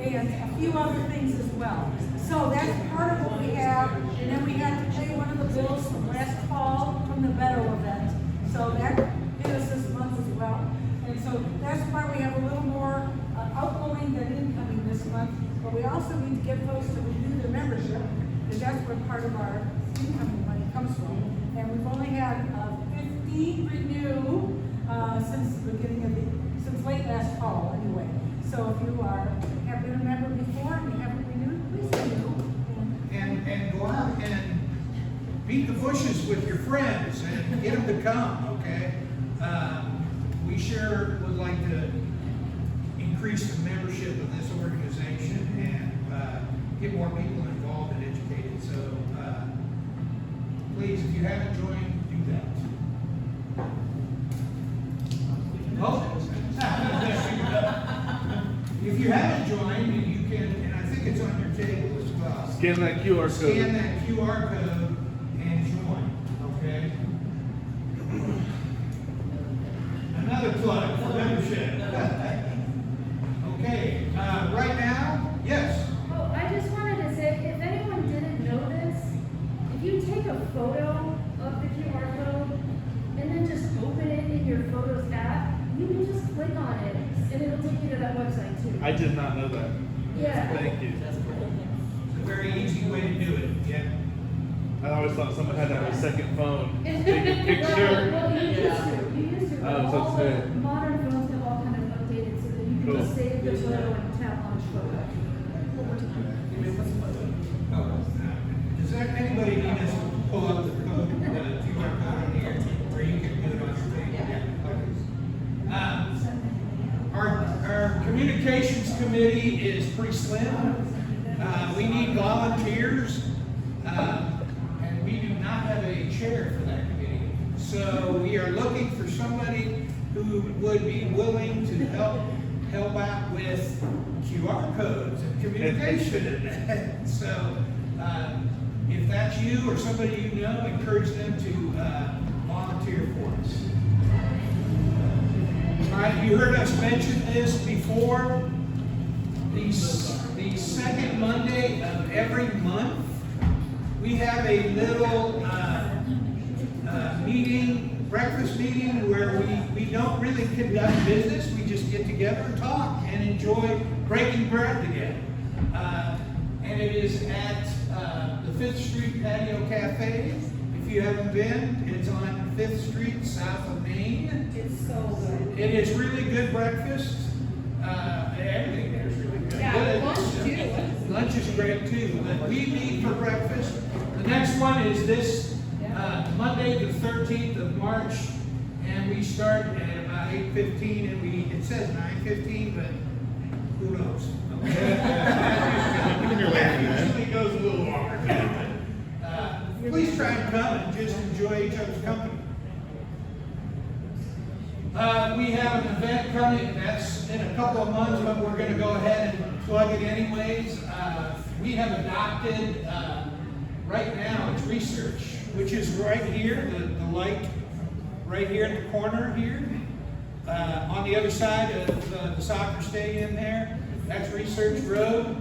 and a few other things as well. So that's part of what we have, and then we had to pay one of the bills from last fall from the Beto event. So that hit us this month as well. And so that's why we have a little more outgoing than incoming this month. But we also need to get folks to renew their membership, because that's where part of our incoming money comes from. And we've only had 50 renew since the beginning of since late last fall anyway. So if you have been a member before and you haven't renewed, please renew. And go out and beat the bushes with your friends and get them to come, okay? We sure would like to increase the membership of this organization and get more people involved and educated. So please, if you haven't joined, do that. Oh. If you haven't joined, and you can, and I think it's on your table as well. Scan that QR code. Scan that QR code and join, okay? Another plug for membership. Okay, right now, yes. Oh, I just wanted to say, if anyone didn't know this, if you take a photo of the QR code and then just open it in your Photos app, you can just click on it and it'll take you to that website too. I did not know that. Yeah. Thank you. It's a very easy way to do it, yeah. I always thought someone had to have a second phone. Well, Take a picture. well, you used to. You used to. But Oh, so all it's the good. modern phones have all kind of updated so that you can Cool. just save the photo and tap on photo. Does anybody need us to pull up the code, the QR code on here, or you can do it on your thing? Yeah. Okay. Our communications committee is pretty slim. We need volunteers, and we do not have a chair for that committee. So we are looking for somebody who would be willing to help out with QR codes and communication. So if that's you or somebody you know, encourage them to volunteer for us. All right, you heard us mention this before. The second Monday of every month, we have a little meeting, breakfast meeting, where we don't really conduct business. We just get together and talk and enjoy breaking bread together. And it is at the 5th Street Patio Cafe. If you haven't been, it's on 5th Street, south of Main. It's so good. It is really good breakfast. Everything there is really good. Yeah, lunch too. Lunch is great too. But we meet for breakfast. The next one is this Monday, the 13th of March, and we start at about 8:15, and it says 9:15, but who knows? It usually goes a little longer. Please try and come and just enjoy each other's company. We have an event coming that's in a couple of months, but we're going to go ahead and plug it anyways. We have adopted, right now, it's research, which is right here, the light right here in the corner here. On the other side of the soccer stadium there, that's Research Road.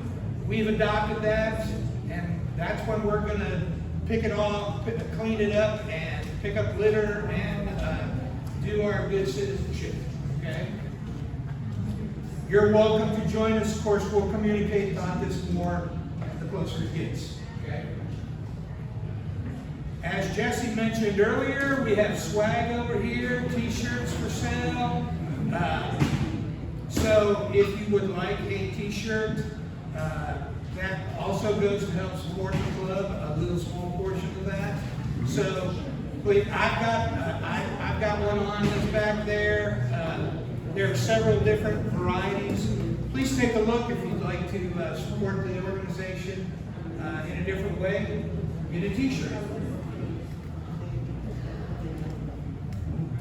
We've adopted that, and that's when we're going to pick it all, clean it up, and pick up litter, and do our good citizenship, okay? You're welcome to join us. Of course, we'll communicate about this more the closer it gets, okay? As Jesse mentioned earlier, we have swag over here, t-shirts for sale. So if you would like a t-shirt, that also goes to help support the club, a little small portion of that. So please, I've got one on this back there. There are several different varieties. Please take a look if you'd like to support the organization in a different way. Get a t-shirt.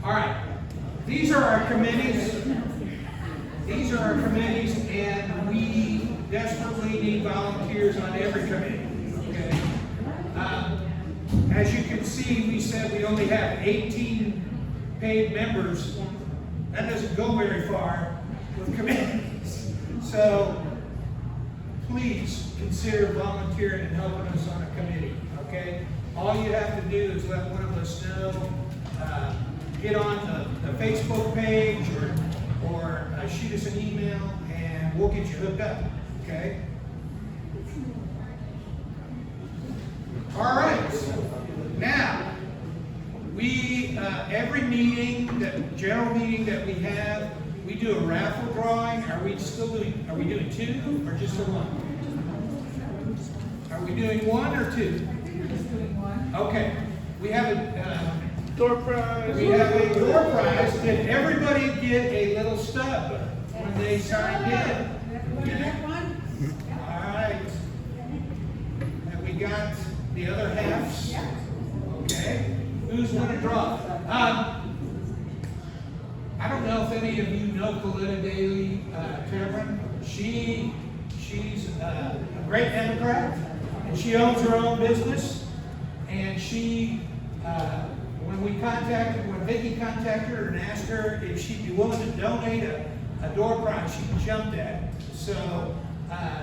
All right, these are our committees. These are our committees, and we desperately need volunteers on every committee. Okay. As you can see, we said we only have 18 paid members. That doesn't go very far with committees. So please consider volunteering and helping us on a committee. Okay. All you have to do is let one of us know. Get on the Facebook page or shoot us an email, and we'll get you hooked up, okay? All right, now, we, every meeting, general meeting that we have, we do a raffle drawing. Are we doing 2 or just the 1? Are we doing 1 or 2? We're just doing one. Okay, we have a, Door prize. we have a door prize. Did everybody get a little stub when they signed in? Everybody get one? All right. And we got the other halves. Okay. Who's going to draw? I don't know if any of you know Coletta Daly Cameron. She's a great Democrat, and she owns her own business. And she, when Vicki contacted her and asked her if she'd be willing to donate a door prize, she jumped at it. So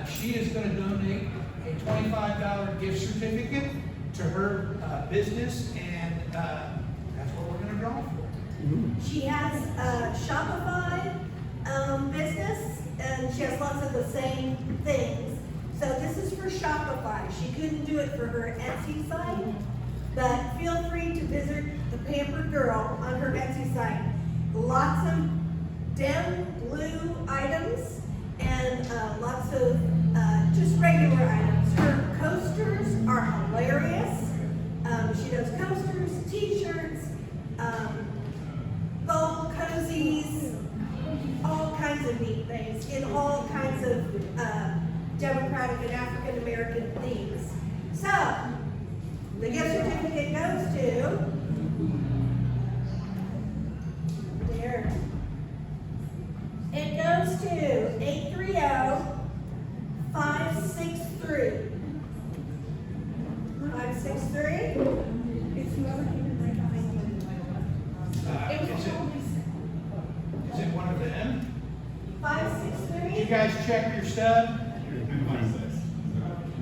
she is going to donate a $25 gift certificate to her business, and that's what we're going to draw for. She has a Shopify business, and she has lots of the same things. So this is for Shopify. She couldn't do it for her Etsy site, but feel free to visit the Pampered Girl on her Etsy site. Lots of dim blue items and lots of just regular items. Her coasters are hilarious. She does coasters, t-shirts, gold cozies, all kinds of neat things in all kinds of Democratic and African American themes. So, the gift certificate goes to, there, it goes to 830-563. 563. It's whoever came in right behind you. Is it one of them? 563. You guys check your stub?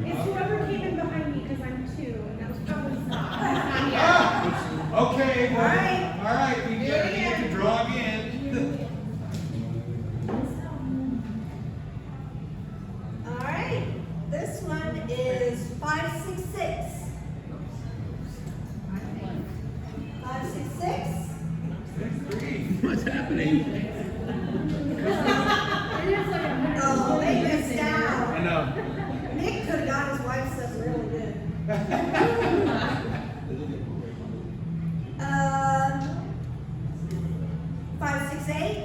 It's whoever came in behind me, because I'm 2, and that was probably Okay, well, All right. all right, we get to draw again. All right. This one is 566. 566. What's happening? Oh, they missed out. I know. Nick could have got his wife something really good. 568.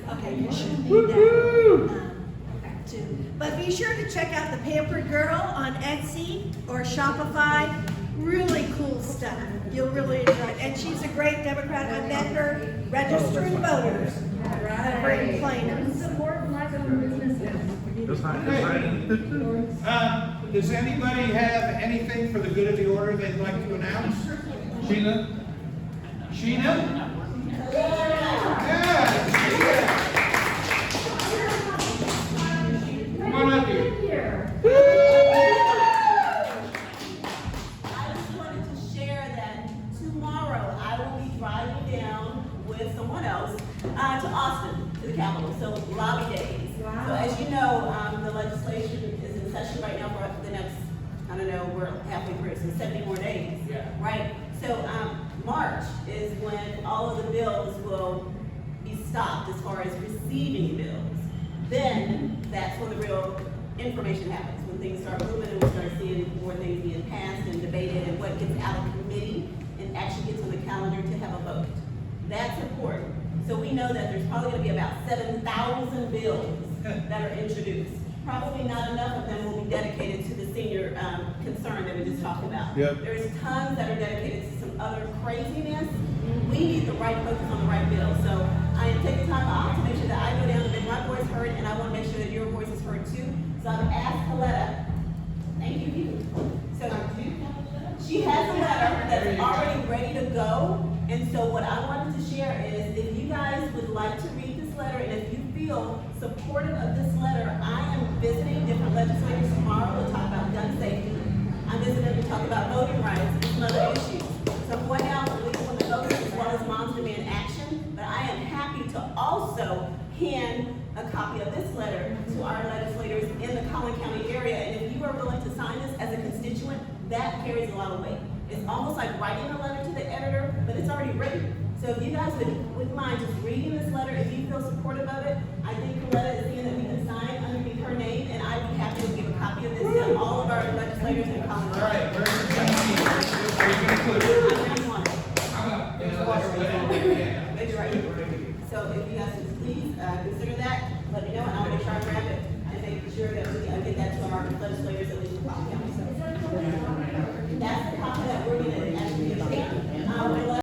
Okay, you should be down. But be sure to check out the Pampered Girl on Etsy or Shopify. Really cool stuff. You'll really enjoy it. And she's a great Democrat. I met her, registered voters. Over in Plano. Support black-owned businesses. Does anybody have anything for the good of the order they'd like to announce? Sheena? Sheena? Yeah, Sheena. Come on up here. I just wanted to share that tomorrow I will be driving down with someone else to Austin, to the Capitol, so lobby days. Wow. So as you know, the legislation is in session right now for the next, I don't know, we're halfway through, so 70 more days. Yeah. Right? So March is when all of the bills will be stopped as far as receiving bills. Then that's when the real information happens, when things start moving and we start seeing more things being passed and debated and what gets out of committee and actually gets on the calendar to have a vote. That's important. So we know that there's probably going to be about 7,000 bills that are introduced. Probably not enough of them will be dedicated to the senior concern that we just talked about. Yep. There's tons that are dedicated to some other craziness. We need the right focus on the right bill. So I am taking time off to make sure that I go down and make my voice heard, and I want to make sure that your voice is heard too. So I've asked Coletta, thank you. So she has a letter that's already ready to go. And so what I wanted to share is if you guys would like to read this letter and if you feel supportive of this letter, I am visiting different legislators tomorrow to talk about gun safety. I'm visiting to talk about voting rights and some other issues. So I'm going out to legal women voters as well as Moms Demand Action, but I am happy to also hand a copy of this letter to our legislators in the Collin County area. And if you are willing to sign this as a constituent, that carries a lot of weight. It's almost like writing a letter to the editor, but it's already written. So if you guys wouldn't mind just reading this letter, if you feel supportive of it, I think Coletta is saying that we can sign underneath her name, and I'd be happy to give a copy of this to all of our legislators in Collin County. All right, where's the company? Where you gonna put it? How about, there's a letter with it? Maybe right here. So if you guys would please consider that, let me know, and I'll make sure I grab it and make sure that we get that to our legislators at least in Collin County.